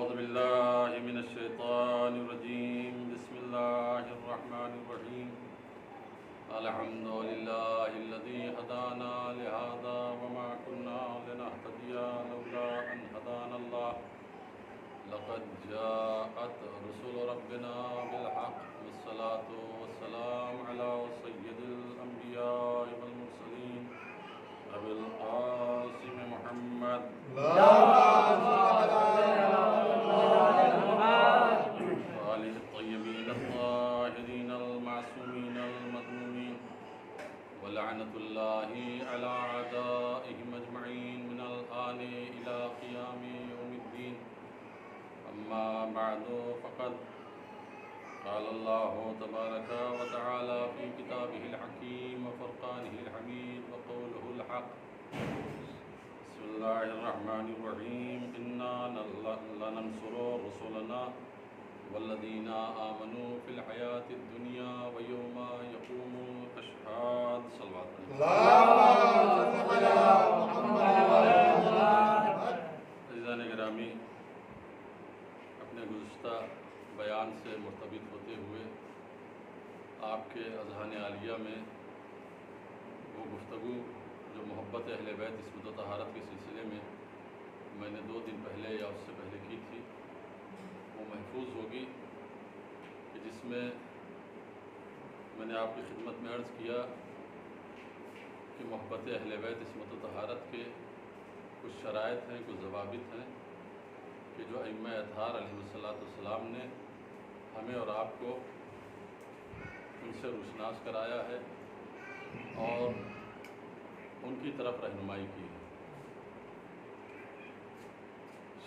أعوذ بالله من الشيطان الرجيم بسم الله الرحمن الرحيم الحمد لله الذي هدانا لهذا وما كنا لنهتدي لولا أن هدانا الله لقد جاءت رسل ربنا بالحق والصلاة والسلام على سيد الأنبياء والمرسلين أبي القاسم محمد وآله الطيبين الطاهرين المعصومين المظلومين ولعنة الله على أعدائهم أجمعين من الآن إلى قيام يوم الدين. أما بعد فقد قال الله تبارك وتعالى في كتابه الحكيم وفرقانه الحميد وقوله الحق. بسم الله الرحمن الرحيم إنا لننصر رسلنا والذين آمنوا في الحياة الدنيا ويوم يقوم الأشهاد. صلوات عزیزان گرامی، اپنے گزشتہ بیان سے مرتبط ہوتے ہوئے آپ کے اذہان عالیہ میں وہ گفتگو جو محبت اہل بیت عصمت و طہارت کے سلسلے میں نے 2 دن پہلے یا اس سے پہلے کی تھی، وہ محفوظ ہوگی کہ جس میں نے آپ کی خدمت میں عرض کیا کہ محبت اہل بیت عصمت و طہارت کے کچھ شرائط ہیں، کچھ ضوابط ہیں کہ جو ائمہ اطہار علیہ السلام نے ہمیں اور آپ کو ان سے روشناس کرایا ہے اور ان کی طرف رہنمائی کی ہے۔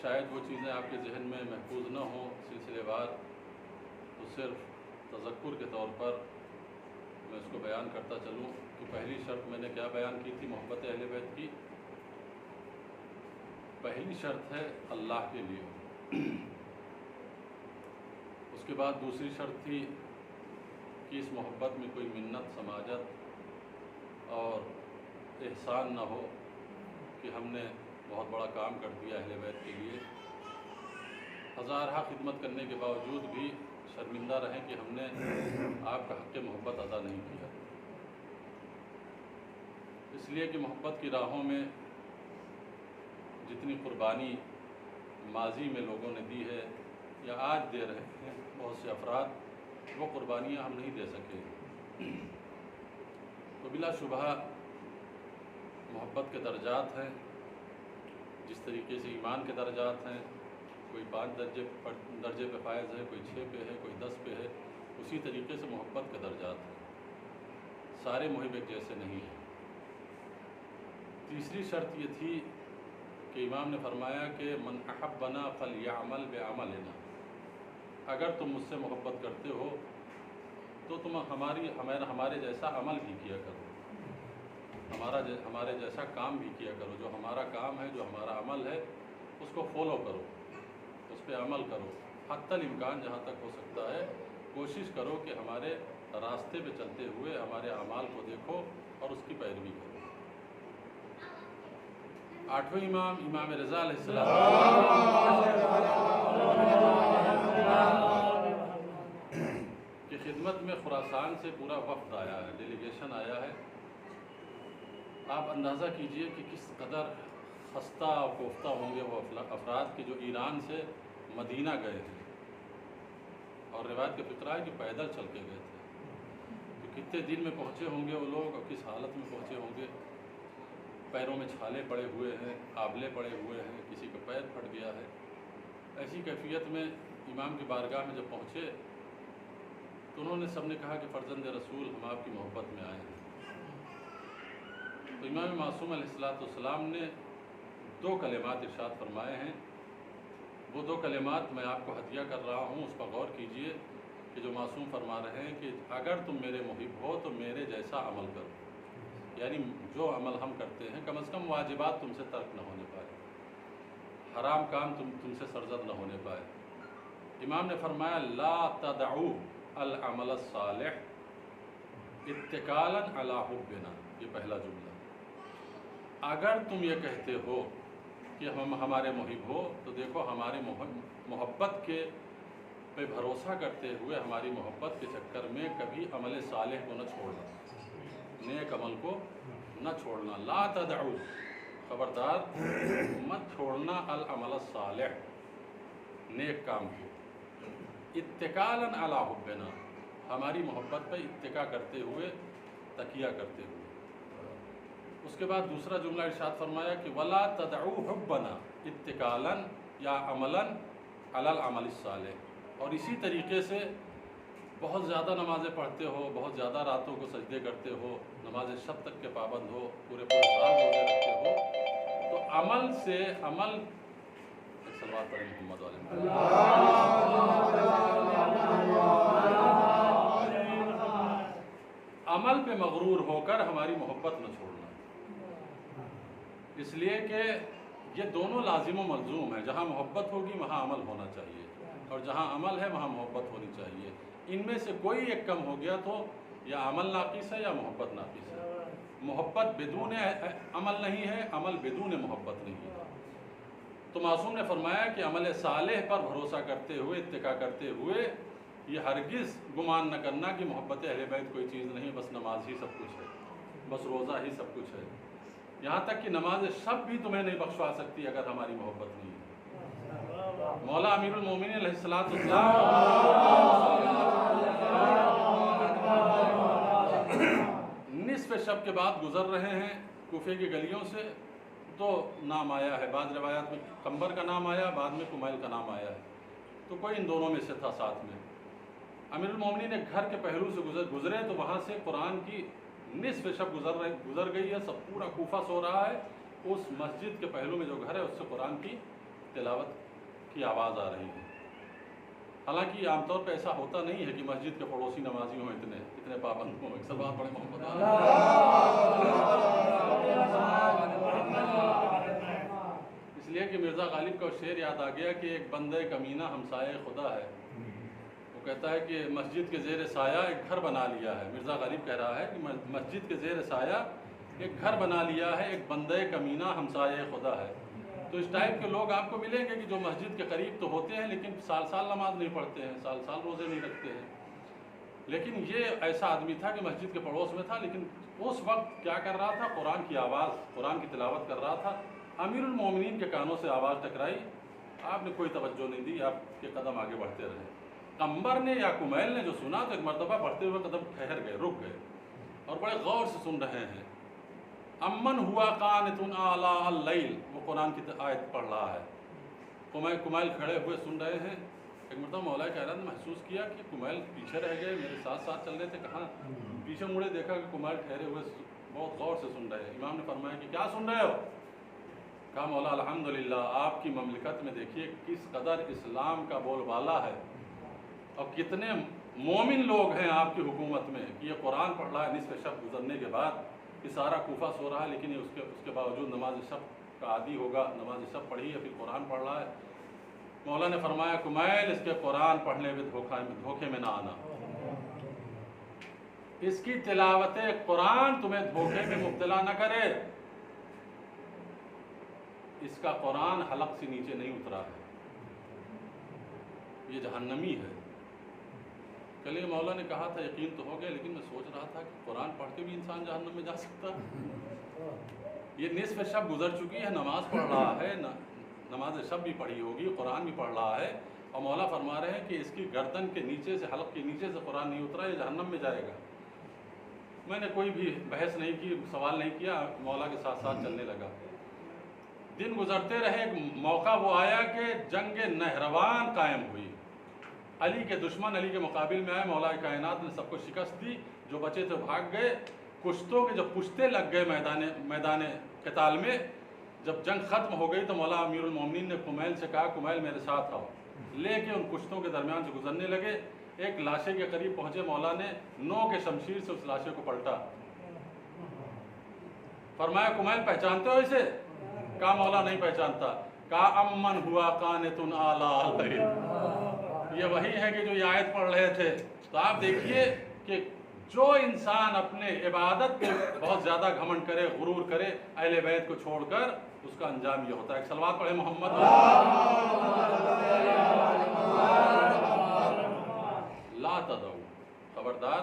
شاید وہ چیزیں آپ کے ذہن میں محفوظ نہ ہوں سلسلے وار، تو صرف تذکر کے طور پر میں اس کو بیان کرتا چلوں کہ پہلی شرط میں نے کیا بیان کی تھی محبت اہل بیت کی؟ پہلی شرط ہے اللہ کے لیے۔ اس کے بعد دوسری شرط تھی کہ اس محبت میں کوئی منت سماجت اور احسان نہ ہو کہ ہم نے بہت بڑا کام کر دیا اہل بیت کے لیے، ہزارہ خدمت کرنے کے باوجود بھی شرمندہ رہیں کہ ہم نے آپ کا حق محبت ادا نہیں کیا۔ اس لیے کہ محبت کی راہوں میں جتنی قربانی ماضی میں لوگوں نے دی ہے یا آج دے رہے ہیں بہت سے افراد، وہ قربانیاں ہم نہیں دے سکے۔ تو بلا شبہ محبت کے درجات ہیں، جس طریقے سے ایمان کے درجات ہیں، کوئی 5 درجے پہ فائز ہے، کوئی 6 پہ ہے، کوئی 10 پہ ہے، اسی طریقے سے محبت کے درجات ہیں، سارے محب ایک جیسے نہیں ہیں۔ تیسری شرط یہ تھی کہ امام نے فرمایا کہ من احبنا فلیعمل بعملنا، اگر تم مجھ سے محبت کرتے ہو تو تم ہمارے جیسا عمل بھی کیا کرو، ہمارے جیسا کام بھی کیا کرو، جو ہمارا کام ہے، جو ہمارا عمل ہے، اس کو فالو کرو، اس پہ عمل کرو، حتی الامکان جہاں تک ہو سکتا ہے کوشش کرو کہ ہمارے راستے پہ چلتے ہوئے ہمارے اعمال کو دیکھو اور اس کی پیروی کرو۔ 8ویں امام رضا علیہ السلام کی خدمت میں خراسان سے پورا وفد آیا ہے، ڈیلیگیشن آیا ہے۔ آپ اندازہ کیجئے کہ کس قدر خستہ اور کوفتہ ہوں گے وہ افراد کہ جو ایران سے مدینہ گئے تھے، اور روایت کے فقرہ ہے کہ پیدل چل کے گئے تھے، تو کتنے دن میں پہنچے ہوں گے وہ لوگ اور کس حالت میں پہنچے ہوں گے۔ پیروں میں چھالے پڑے ہوئے ہیں، آبلے پڑے ہوئے ہیں، کسی کا پیر پھٹ گیا ہے۔ ایسی کیفیت میں امام کی بارگاہ میں جب پہنچے تو انہوں نے سب نے کہا کہ فرزند رسول ہم آپ کی محبت میں آئے ہیں۔ تو امام معصوم علیہ السلام نے 2 کلمات ارشاد فرمائے ہیں، وہ 2 کلمات میں آپ کو ہدیہ کر رہا ہوں، اس پر غور کیجئے کہ جو معصوم فرما رہے ہیں کہ اگر تم میرے محب ہو تو میرے جیسا عمل کرو، یعنی جو عمل ہم کرتے ہیں کم از کم واجبات تم سے ترک نہ ہونے پائے، حرام کام تم سے سرزد نہ ہونے پائے۔ امام نے فرمایا لا تدعو العمل الصالح اتکالا علی حبنا، یہ پہلا جملہ۔ اگر تم یہ کہتے ہو کہ ہم ہمارے محب ہو، تو دیکھو ہماری محبت کے پہ بھروسہ کرتے ہوئے ہماری محبت کے چکر میں کبھی عمل صالح کو نہ چھوڑنا، نیک عمل کو نہ چھوڑنا۔ لا تدعو، خبردار مت چھوڑنا العمل الصالح، نیک کام کو، اتکالاً علی حبنا، ہماری محبت پہ اتکا کرتے ہوئے، تکیہ کرتے ہوئے۔ اس کے بعد دوسرا جملہ ارشاد فرمایا کہ ولا تدعو حبنا اتکالاً یا عملاً علی العمل الصالح، اور اسی طریقے سے بہت زیادہ نمازیں پڑھتے ہو، بہت زیادہ راتوں کو سجدے کرتے ہو، نماز شب تک کے پابند ہو، پورے سال روزے رکھتے ہو، تو عمل سے عمل، ایک صلوات پڑھیں محمد والے عمل پہ مغرور ہو کر ہماری محبت نہ چھوڑنا، اس لیے کہ یہ دونوں لازم و ملزوم ہیں، جہاں محبت ہوگی وہاں عمل ہونا چاہیے، اور جہاں عمل ہے وہاں محبت ہونی چاہیے۔ ان میں سے کوئی ایک کم ہو گیا تو یا عمل ناقص ہے یا محبت ناقص ہے۔ محبت بدون عمل نہیں ہے، عمل بدون محبت نہیں ہے۔ تو معصوم نے فرمایا کہ عمل صالح پر بھروسہ کرتے ہوئے، اتکا کرتے ہوئے، یہ ہرگز گمان نہ کرنا کہ محبت اہل بیت کوئی چیز نہیں، بس نماز ہی سب کچھ ہے، بس روزہ ہی سب کچھ ہے، یہاں تک کہ نماز شب بھی تمہیں نہیں بخشوا سکتی اگر ہماری محبت نہیں ہے۔ مولا امیر المومنین علیہ السلام نصف شب کے بعد گزر رہے ہیں کوفے کی گلیوں سے، تو نام آیا ہے، بعض روایات میں قمبر کا نام آیا، بعد میں کمیل کا نام آیا ہے، تو کوئی ان دونوں میں سے تھا ساتھ میں۔ امیر المومنین ایک گھر کے پہلو سے گزرے تو وہاں سے قرآن کی نصف شب گزر گئی ہے، سب پورا کوفہ سو رہا ہے، اس مسجد کے پہلو میں جو گھر ہے اس سے قرآن کی تلاوت کی آواز آ رہی ہے۔ حالانکہ عام طور پہ ایسا ہوتا نہیں ہے کہ مسجد کے پڑوسی نمازی ہوں، اتنے پابند ہوں، اکثر بات بڑے محمد اس لیے کہ مرزا غالب کا شعر یاد آ گیا کہ ایک بندہ کمینہ ہمسائے خدا ہے، وہ کہتا ہے کہ مسجد کے زیر سایہ ایک گھر بنا لیا ہے، مرزا غالب کہہ رہا ہے کہ مسجد کے زیر سایہ ایک گھر بنا لیا ہے، ایک بندہ کمینہ ہمسائے خدا ہے۔ تو اس ٹائپ کے لوگ آپ کو ملیں گے کہ جو مسجد کے قریب تو ہوتے ہیں لیکن سال سال نماز نہیں پڑھتے ہیں، سال سال روزے نہیں رکھتے ہیں، لیکن یہ ایسا آدمی تھا کہ مسجد کے پڑوس میں تھا، لیکن اس وقت کیا کر رہا تھا؟ قرآن کی آواز، قرآن کی تلاوت کر رہا تھا۔ امیر المومنین کے کانوں سے آواز ٹکرائی، آپ نے کوئی توجہ نہیں دی، آپ کے قدم آگے بڑھتے رہے۔ قمبر نے یا کمیل نے جو سنا تو ایک مرتبہ بڑھتے ہوئے قدم ٹھہر گئے، رک گئے، اور بڑے غور سے سن رہے ہیں۔ امن ہوا قانت آلاء اللیل، وہ قرآن کی آیت پڑھ رہا ہے، کمیل کھڑے ہوئے سن رہے ہیں۔ ایک مرتبہ مولا کائنات نے محسوس کیا کہ کمیل پیچھے رہ گئے، میرے ساتھ ساتھ چل رہے تھے، کہاں پیچھے مڑے دیکھا کہ کمیل ٹھہرے ہوئے بہت غور سے سن رہے ہیں۔ امام نے فرمایا کہ کیا سن رہے ہو؟ کہا مولا الحمدللہ، آپ کی مملکت میں دیکھیے کس قدر اسلام کا بول بالا ہے، اور کتنے مومن لوگ ہیں آپ کی حکومت میں کہ یہ قرآن پڑھ رہا ہے نصف شب گزرنے کے بعد، یہ سارا کوفہ سو رہا ہے، لیکن یہ اس کے باوجود نماز شب کا عادی ہوگا، نماز شب پڑھی ہے پھر قرآن پڑھ رہا ہے۔ مولا نے فرمایا کمیل اس کے قرآن پڑھنے میں دھوکے میں نہ آنا، اس کی تلاوت قرآن تمہیں دھوکے میں مبتلا نہ کرے، اس کا قرآن حلق سے نیچے نہیں اترا ہے، یہ جہنمی ہے۔ کل مولا نے کہا تھا یقین تو ہو گیا، لیکن میں سوچ رہا تھا کہ قرآن پڑھ کے بھی انسان جہنم میں جا سکتا ہے۔ یہ نصف شب گزر چکی ہے، نماز پڑھ رہا ہے، نماز شب بھی پڑھی ہوگی، قرآن بھی پڑھ رہا ہے، اور مولا فرما رہے ہیں کہ اس کی گردن کے نیچے سے، حلق کے نیچے سے قرآن نہیں اترا، یہ جہنم میں جائے گا۔ میں نے کوئی بھی بحث نہیں کی، سوال نہیں کیا، مولا کے ساتھ ساتھ چلنے لگا۔ دن گزرتے رہے، ایک موقع وہ آیا کہ جنگ نہروان قائم ہوئی، علی کے دشمن علی کے مقابل میں آئے، مولا کائنات نے سب کو شکست دی، جو بچے تھے بھاگ گئے، کشتوں کے جب پشتے لگ گئے میدان قتال میں، جب جنگ ختم ہو گئی تو مولا امیر المومنین نے کمیل سے کہا کمیل میرے ساتھ آؤ، لے کے ان کشتوں کے درمیان سے گزرنے لگے، ایک لاشے کے قریب پہنچے، مولا نے نو کے شمشیر سے اس لاشے کو پلٹا، فرمایا کمیل پہچانتے ہو اسے؟ کہا مولا نہیں پہچانتا، کہا امن ہوا قانت آلاء اللیل، یہ وہی ہے کہ جو یہ آیت پڑھ رہے تھے۔ تو آپ دیکھیے کہ جو انسان اپنے عبادت پہ بہت زیادہ گھمنڈ کرے، غرور کرے، اہل بیت کو چھوڑ کر، اس کا انجام یہ ہوتا ہے۔ ایک صلوات پڑھے محمد۔ لا تدعو، خبردار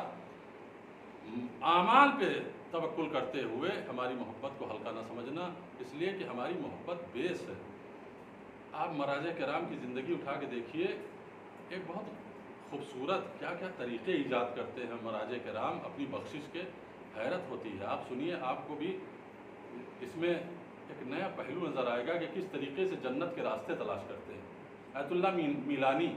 اعمال پہ توکل کرتے ہوئے ہماری محبت کو ہلکا نہ سمجھنا، اس لیے کہ ہماری محبت بیس ہے۔ آپ مراجع کرام کی زندگی اٹھا کے دیکھیے، ایک بہت خوبصورت کیا کیا طریقے ایجاد کرتے ہیں مراجع کرام اپنی بخشش کے، حیرت ہوتی ہے۔ آپ سنیے، آپ کو بھی اس میں ایک نیا پہلو نظر آئے گا کہ کس طریقے سے جنت کے راستے تلاش کرتے ہیں۔ آیت اللہ میلانی،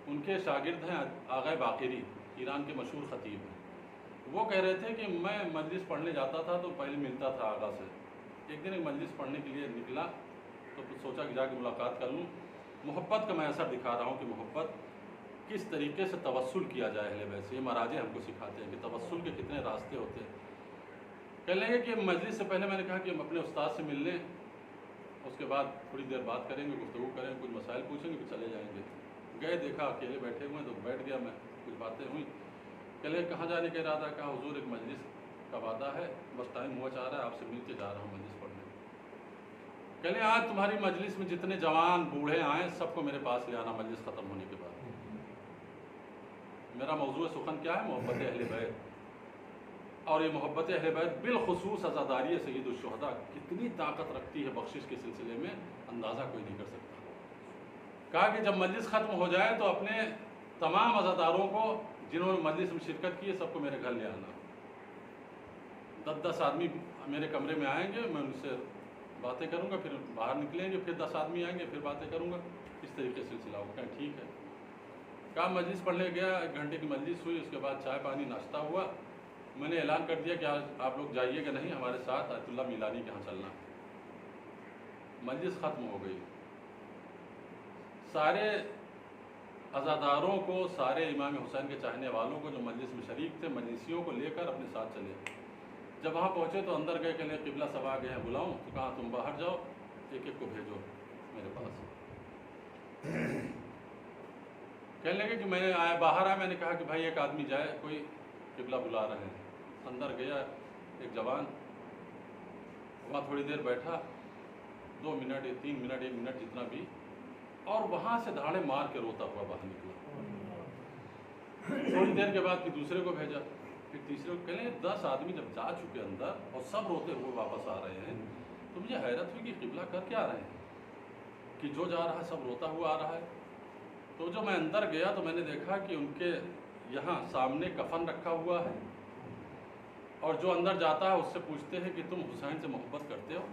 ان کے شاگرد ہیں آغا باقری، ایران کے مشہور خطیب ہیں۔ وہ کہہ رہے تھے کہ میں مجلس پڑھنے جاتا تھا تو پہلے ملتا تھا آغا سے۔ ایک دن ایک مجلس پڑھنے کے لیے نکلا تو سوچا کہ جا کے ملاقات کر لوں۔ محبت کا میں اثر دکھا رہا ہوں کہ محبت کس طریقے سے توسل کیا جائے اہل بیت سے۔ یہ مراجع ہم کو سکھاتے ہیں کہ توسل کے کتنے راستے ہوتے ہیں۔ کہہ لیں گے کہ مجلس سے پہلے میں نے کہا کہ ہم اپنے استاد سے مل لیں، اس کے بعد تھوڑی دیر بات کریں گے، گفتگو کریں گے، کچھ مسائل پوچھیں گے، پھر چلے جائیں گے۔ گئے، دیکھا اکیلے بیٹھے ہوئے ہیں تو بیٹھ گیا میں، کچھ باتیں ہوئیں۔ کہہ لیں کہاں جانے کا ارادہ؟ کہا حضور ایک مجلس کا وعدہ ہے، بس ٹائم ہوا چاہ رہا ہے، آپ سے مل کے جا رہا ہوں مجلس پڑھنے۔ کہہ لیں آج تمہاری مجلس میں جتنے جوان بوڑھے آئیں سب کو میرے پاس لے آنا مجلس ختم ہونے کے بعد۔ میرا موضوع سخن کیا ہے؟ محبت اہل بیت۔ اور یہ محبت اہل بیت بالخصوص عزاداری سید الشہداء کتنی طاقت رکھتی ہے بخشش کے سلسلے میں، اندازہ کوئی نہیں کر سکتا۔ کہا کہ جب مجلس ختم ہو جائے تو اپنے تمام عزاداروں کو جنہوں نے مجلس میں شرکت کی ہے سب کو میرے گھر لے آنا۔ 10 آدمی میرے کمرے میں آئیں گے، میں ان سے باتیں کروں گا، پھر باہر نکلیں گے، پھر 10 آدمی آئیں گے، پھر باتیں کروں گا، اس طریقے سے سلسلہ ہوگا۔ کہا ٹھیک ہے۔ کہا مجلس پڑھنے گیا، 1 گھنٹے کی مجلس ہوئی، اس کے بعد چائے پانی ناشتہ ہوا۔ میں نے اعلان کر دیا کہ آج آپ لوگ جائیے گا نہیں، ہمارے ساتھ آیت اللہ میلانی کے یہاں چلنا۔ مجلس ختم ہو گئی، سارے عزاداروں کو، سارے امام حسین کے چاہنے والوں کو جو مجلس میں شریک تھے، مجلسیوں کو لے کر اپنے ساتھ چلے۔ جب وہاں پہنچے تو اندر گئے، کہ قبلہ سب آ گئے ہیں، بلاؤں؟ تو کہا تم باہر جاؤ، ایک ایک کو بھیجو میرے پاس۔ کہنے لگے کہ میں نے باہر آیا، میں نے کہا کہ بھائی ایک آدمی جائے، کوئی قبلہ بلا رہے ہیں۔ اندر گیا ایک جوان، وہاں تھوڑی دیر بیٹھا، 2 منٹ 3 منٹ 1 منٹ جتنا بھی، اور وہاں سے دھاڑے مار کے روتا ہوا باہر نکلا۔ تھوڑی دیر کے بعد پھر دوسرے کو بھیجا، پھر تیسرے کو۔ کہنے 10 آدمی جب جا چکے اندر اور سب روتے ہوئے واپس آ رہے ہیں تو مجھے حیرت ہوئی کہ قبلہ کر کیا رہے ہیں کہ جو جا رہا ہے سب روتا ہوا آ رہا ہے۔ تو جو میں اندر گیا تو میں نے دیکھا کہ ان کے یہاں سامنے کفن رکھا ہوا ہے، اور جو اندر جاتا ہے اس سے پوچھتے ہیں کہ تم حسین سے محبت کرتے ہو؟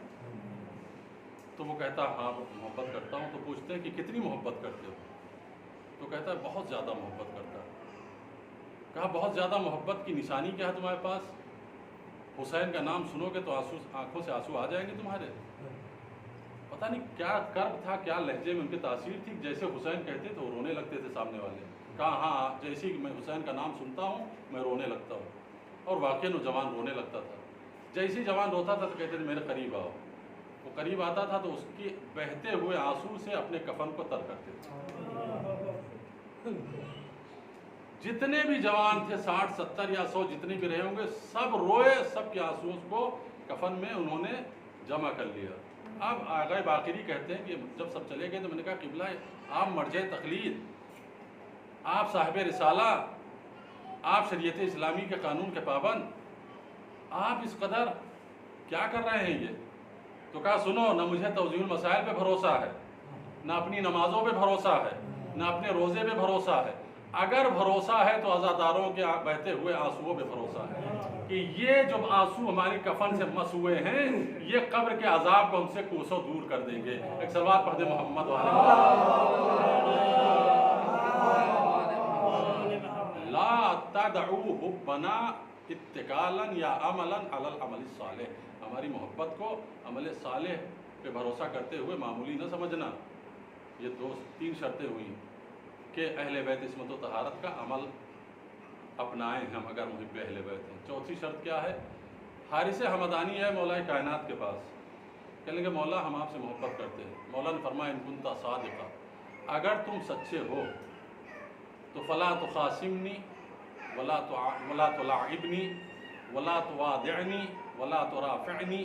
تو وہ کہتا ہے ہاں محبت کرتا ہوں۔ تو پوچھتے ہیں کہ کتنی محبت کرتے ہو؟ تو کہتا ہے بہت زیادہ محبت کرتا ہے۔ کہا بہت زیادہ محبت کی نشانی کیا ہے تمہارے پاس؟ حسین کا نام سنو گے تو آنکھوں سے آنسو آ جائیں گے تمہارے۔ پتہ نہیں کیا کرب تھا، کیا لہجے میں ان کی تاثیر تھی، جیسے حسین کہتے تو رونے لگتے تھے سامنے والے۔ کہا ہاں جیسے کہ میں حسین کا نام سنتا ہوں میں رونے لگتا ہوں۔ اور واقعی وہ جوان رونے لگتا تھا۔ جیسے جوان روتا تھا تو کہتے تھے میرے قریب آؤ۔ وہ قریب آتا تھا تو اس کی بہتے ہوئے آنسو سے اپنے کفن کو تر کرتے تھے۔ جتنے بھی جوان تھے 60 70 یا 100 جتنے بھی رہے ہوں گے سب روئے، سب کے آنسوؤں کو کفن میں انہوں نے جمع کر لیا۔ اب آغا باقری کہتے ہیں کہ جب سب چلے گئے تو میں نے کہا قبلہ آپ مرجع تقلید، آپ صاحب رسالہ، آپ شریعت اسلامی کے قانون کے پابند، آپ اس قدر کیا کر رہے ہیں یہ؟ تو کہا سنو، نہ مجھے توضیح المسائل پہ بھروسہ ہے، نہ اپنی نمازوں پہ بھروسہ ہے، نہ اپنے روزے پہ بھروسہ ہے۔ اگر بھروسہ ہے تو عزاداروں کے بہتے ہوئے آنسوؤں پہ بھروسہ ہے کہ یہ جو آنسو ہماری کفن سے مس ہوئے ہیں یہ قبر کے عذاب کو ہم سے کوسوں دور کر دیں گے۔ ایک صلوات پڑھ دے محمد لا تدعو حبنا اتکالا یا عملا علی العمل الصالح، ہماری محبت کو عمل صالح پہ بھروسہ کرتے ہوئے معمولی نہ سمجھنا۔ یہ 3 شرطیں ہوئیں کہ اہل بیت عصمت و طہارت کا عمل اپنائیں ہم اگر محب اہل بیت ہیں۔ چوتھی شرط کیا ہے؟ حارث حمدانی ہے مولا کائنات کے پاس، کہنے کہ مولا ہم آپ سے محبت کرتے ہیں۔ مولا نے فرمایا ان کنت صادقا، اگر تم سچے ہو تو فلا تخاصمنی ولا تلاعبنی ولا توادعنی ولا ترافعنی،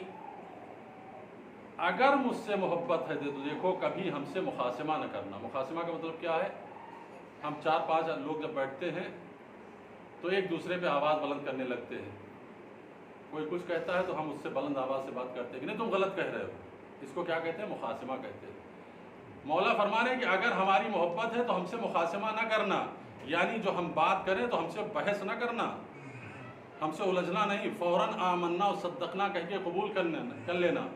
اگر مجھ سے محبت ہے تو دیکھو کبھی ہم سے مخاصمہ نہ کرنا۔ مخاصمہ کا مطلب کیا ہے؟ ہم 4-5 لوگ جب بیٹھتے ہیں تو ایک دوسرے پہ آواز بلند کرنے لگتے ہیں، کوئی کچھ کہتا ہے تو ہم اس سے بلند آواز سے بات کرتے ہیں کہ نہیں تم غلط کہہ رہے ہو، اس کو کیا کہتے ہیں؟ مخاصمہ کہتے ہیں۔ مولا فرما رہے ہیں کہ اگر ہماری محبت ہے تو ہم سے مخاصمہ نہ کرنا، یعنی جو ہم بات کریں تو ہم سے بحث نہ کرنا، ہم سے الجھنا نہیں، فوراً آمنا و صدقنا کہہ کے قبول کر لینا۔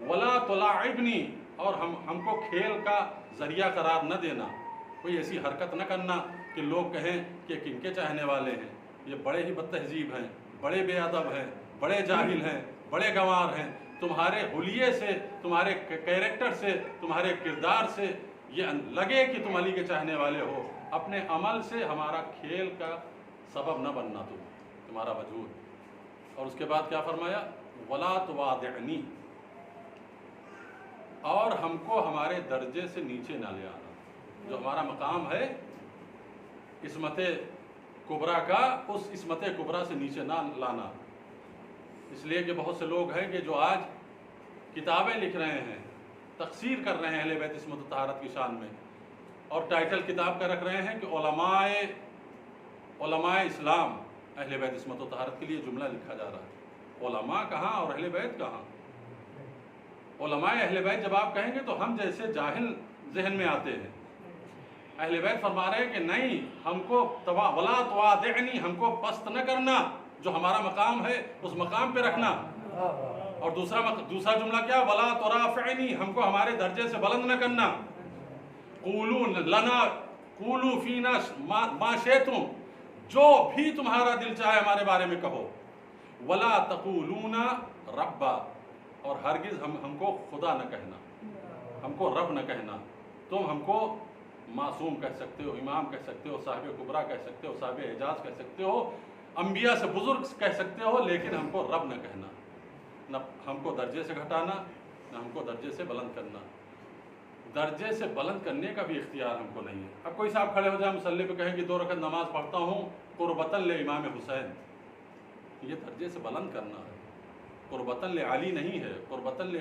ولا تلاعبنی، اور ہم کو کھیل کا ذریعہ قرار نہ دینا، کوئی ایسی حرکت نہ کرنا کہ لوگ کہیں کہ کن کے چاہنے والے ہیں، یہ بڑے ہی بد تہذیب ہیں، بڑے بے ادب ہیں، بڑے جاہل ہیں، بڑے گنوار ہیں۔ تمہارے حلیے سے، تمہارے کیریکٹر سے، تمہارے کردار سے یہ لگے کہ تم علی کے چاہنے والے ہو، اپنے عمل سے ہمارا کھیل کا سبب نہ بننا تمہارا وجود۔ اور اس کے بعد کیا فرمایا؟ ولا توادعنی، اور ہم کو ہمارے درجے سے نیچے نہ لے آنا، جو ہمارا مقام ہے عصمت کبریٰ کا، اس عصمت کبریٰ سے نیچے نہ لانا۔ اس لیے کہ بہت سے لوگ ہیں کہ جو آج کتابیں لکھ رہے ہیں، تقصیر کر رہے ہیں اہل بیت عصمت و طہارت کی شان میں، اور ٹائٹل کتاب کا رکھ رہے ہیں کہ علماء اسلام اہل بیت عصمت و طہارت کے لیے جملہ لکھا جا رہا ہے۔ علماء کہاں اور اہل بیت کہاں؟ علماء اہل بیت جب آپ کہیں گے تو ہم جیسے جاہل ذہن میں آتے ہیں۔ اہل بیت فرما رہے ہیں کہ نہیں، ہم کو ولا توادعنی، ہم کو پست نہ کرنا، جو ہمارا مقام ہے اس مقام پہ رکھنا۔ اور دوسرا جملہ کیا؟ ولا ترافعنی، ہم کو ہمارے درجے سے بلند نہ کرنا۔ قولوا فینا ما شئتم، جو بھی تمہارا دل چاہے ہمارے بارے میں کہو۔ ولا تقولون ربا، اور ہرگز ہم کو خدا نہ کہنا، ہم کو رب نہ کہنا۔ تم ہم کو معصوم کہہ سکتے ہو، امام کہہ سکتے ہو، صاحب کبریٰ کہہ سکتے ہو، صاحب اعجاز کہہ سکتے ہو، انبیاء سے بزرگ کہہ سکتے ہو، لیکن ہم کو رب نہ کہنا، نہ ہم کو درجے سے گھٹانا، نہ ہم کو درجے سے بلند کرنا۔ درجے سے بلند کرنے کا بھی اختیار ہم کو نہیں ہے۔ اب کوئی صاحب کھڑے ہو جائے مصلی پہ کہیں کہ 2 رکعت نماز پڑھتا ہوں قربتاً لامام حسین، یہ درجے سے بلند کرنا ہے، قربتاً لعلی نہیں ہے، قربتاً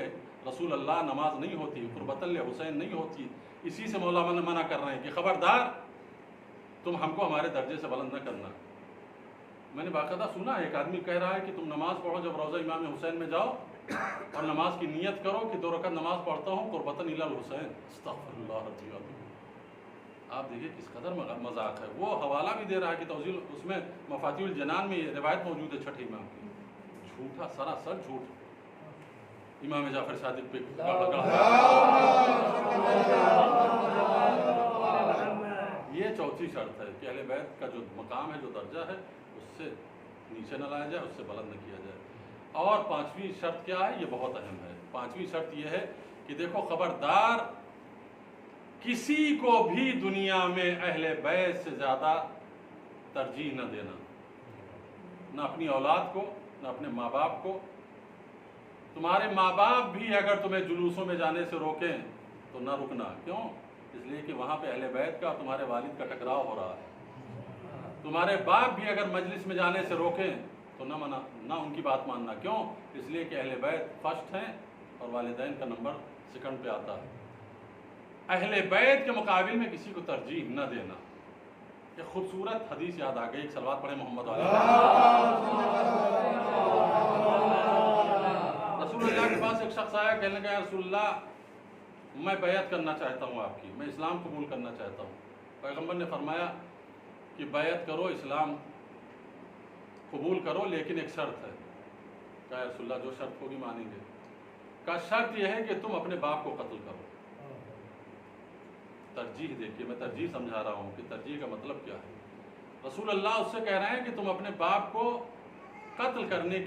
رسول اللہ نماز نہیں ہوتی، قربتاً لحسین نہیں ہوتی۔ اسی سے مولا منع کر رہے ہیں کہ خبردار تم ہم کو ہمارے درجے سے بلند نہ کرنا۔ میں نے باقاعدہ سنا ہے ایک آدمی کہہ رہا ہے کہ تم نماز پڑھو، جب روضہ امام حسین میں جاؤ اور نماز کی نیت کرو کہ 2 رکعت نماز پڑھتا ہوں قربتاً الی الحسین۔ استغفر اللہ رضی اللہ۔ آپ دیکھیے کس قدر مذاق ہے۔ وہ حوالہ بھی دے رہا ہے کہ توضیح اس میں مفاتیح الجنان میں یہ روایت موجود ہے چھٹے امام کی۔ جھوٹا، سراسر جھوٹ۔ امام جعفر صادق پہ یہ چوتھی شرط ہے کہ اہل بیت کا جو مقام ہے، جو درجہ ہے، اس سے نیچے نہ لایا جائے، اس سے بلند نہ کیا جائے۔ اور 5ویں شرط کیا ہے؟ یہ بہت اہم ہے۔ 5ویں شرط یہ ہے کہ دیکھو خبردار کسی کو بھی دنیا میں اہل بیت سے زیادہ ترجیح نہ دینا، نہ اپنی اولاد کو، نہ اپنے ماں باپ کو۔ تمہارے ماں باپ بھی اگر تمہیں جلوسوں میں جانے سے روکیں تو نہ رکنا۔ کیوں؟ اس لیے کہ وہاں پہ اہل بیت کا اور تمہارے والد کا ٹکراؤ ہو رہا ہے۔ تمہارے باپ بھی اگر مجلس میں جانے سے روکیں تو نہ ان کی بات ماننا۔ کیوں؟ اس لیے کہ اہل بیت فرسٹ ہیں اور والدین کا نمبر سیکنڈ پہ آتا ہے۔ اہل بیت کے مقابل میں کسی کو ترجیح نہ دینا۔ ایک خوبصورت حدیث یاد آ گئی، ایک صلوات پڑھیں محمد علیہ۔ رسول اللہ کے پاس ایک شخص آیا، کہنے لگا یا رسول اللہ میں بیعت کرنا چاہتا ہوں آپ کی، میں اسلام قبول کرنا چاہتا ہوں۔ پیغمبر نے فرمایا کہ بیعت کرو، اسلام قبول کرو، لیکن ایک شرط ہے۔ کہا یا رسول اللہ جو شرط کو بھی مانیں گے۔ کہا شرط یہ ہے کہ تم اپنے باپ کو قتل کرو۔ ترجیح دیکھیے، میں ترجیح سمجھا رہا ہوں کہ ترجیح کا مطلب کیا ہے۔ رسول اللہ اس سے کہہ رہے ہیں کہ تم اپنے باپ کو قتل کرنے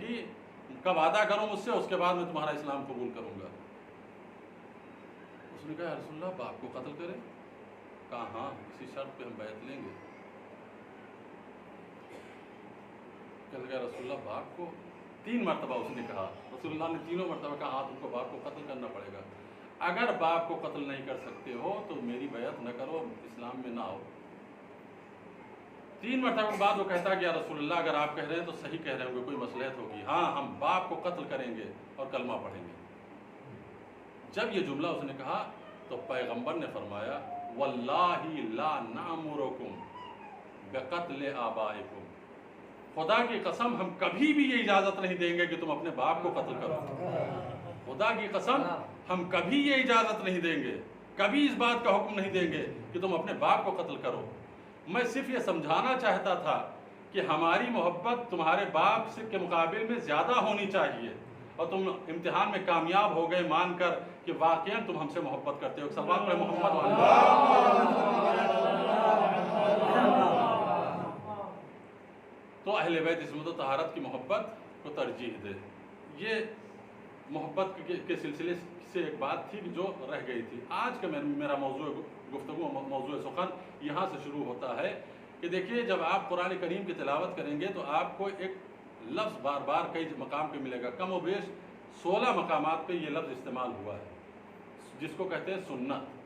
کا وعدہ کرو مجھ سے، اس کے بعد میں تمہارا اسلام قبول کروں گا۔ اس نے کہا یا رسول اللہ باپ کو قتل کریں؟ کہا ہاں، اسی شرط پہ ہم بیعت لیں گے۔ کہنے لگا رسول اللہ باپ کو 3 مرتبہ اس نے کہا۔ رسول اللہ نے تینوں مرتبہ کہا ہاں تم کو باپ کو قتل کرنا پڑے گا۔ اگر باپ کو قتل نہیں کر سکتے ہو تو میری بیعت نہ کرو، اسلام میں نہ آؤ۔ 3 مرتبہ کے بعد وہ کہتا کہ یا رسول اللہ اگر آپ کہہ رہے ہیں تو صحیح کہہ رہے ہوں گے، کوئی مصلحت ہوگی، ہاں ہم باپ کو قتل کریں گے اور کلمہ پڑھیں گے۔ جب یہ جملہ اس نے کہا تو پیغمبر نے فرمایا واللہ لا نامرکم بقتل آبائکم، خدا کی قسم ہم کبھی بھی یہ اجازت نہیں دیں گے کہ تم اپنے باپ کو قتل کرو، خدا کی قسم ہم کبھی یہ اجازت نہیں دیں گے، کبھی اس بات کا حکم نہیں دیں گے کہ تم اپنے باپ کو قتل کرو۔ میں صرف یہ سمجھانا چاہتا تھا کہ ہماری محبت تمہارے باپ سے کے مقابل میں زیادہ ہونی چاہیے، اور تم امتحان میں کامیاب ہو گئے مان کر کہ واقعاً تم ہم سے محبت کرتے ہو۔ صلوات پڑھیں محمد تو اہل بیت عصمت و طہارت کی محبت کو ترجیح دے۔ یہ محبت کے سلسلے سے ایک بات تھی جو رہ گئی تھی۔ آج کا میرا موضوع گفتگو موضوع سخن یہاں سے شروع ہوتا ہے کہ دیکھیے جب آپ قرآن کریم کی تلاوت کریں گے تو آپ کو ایک لفظ بار بار کئی مقام پہ ملے گا، کم و بیش 16 مقامات پہ یہ لفظ استعمال ہوا ہے جس کو کہتے ہیں سنت۔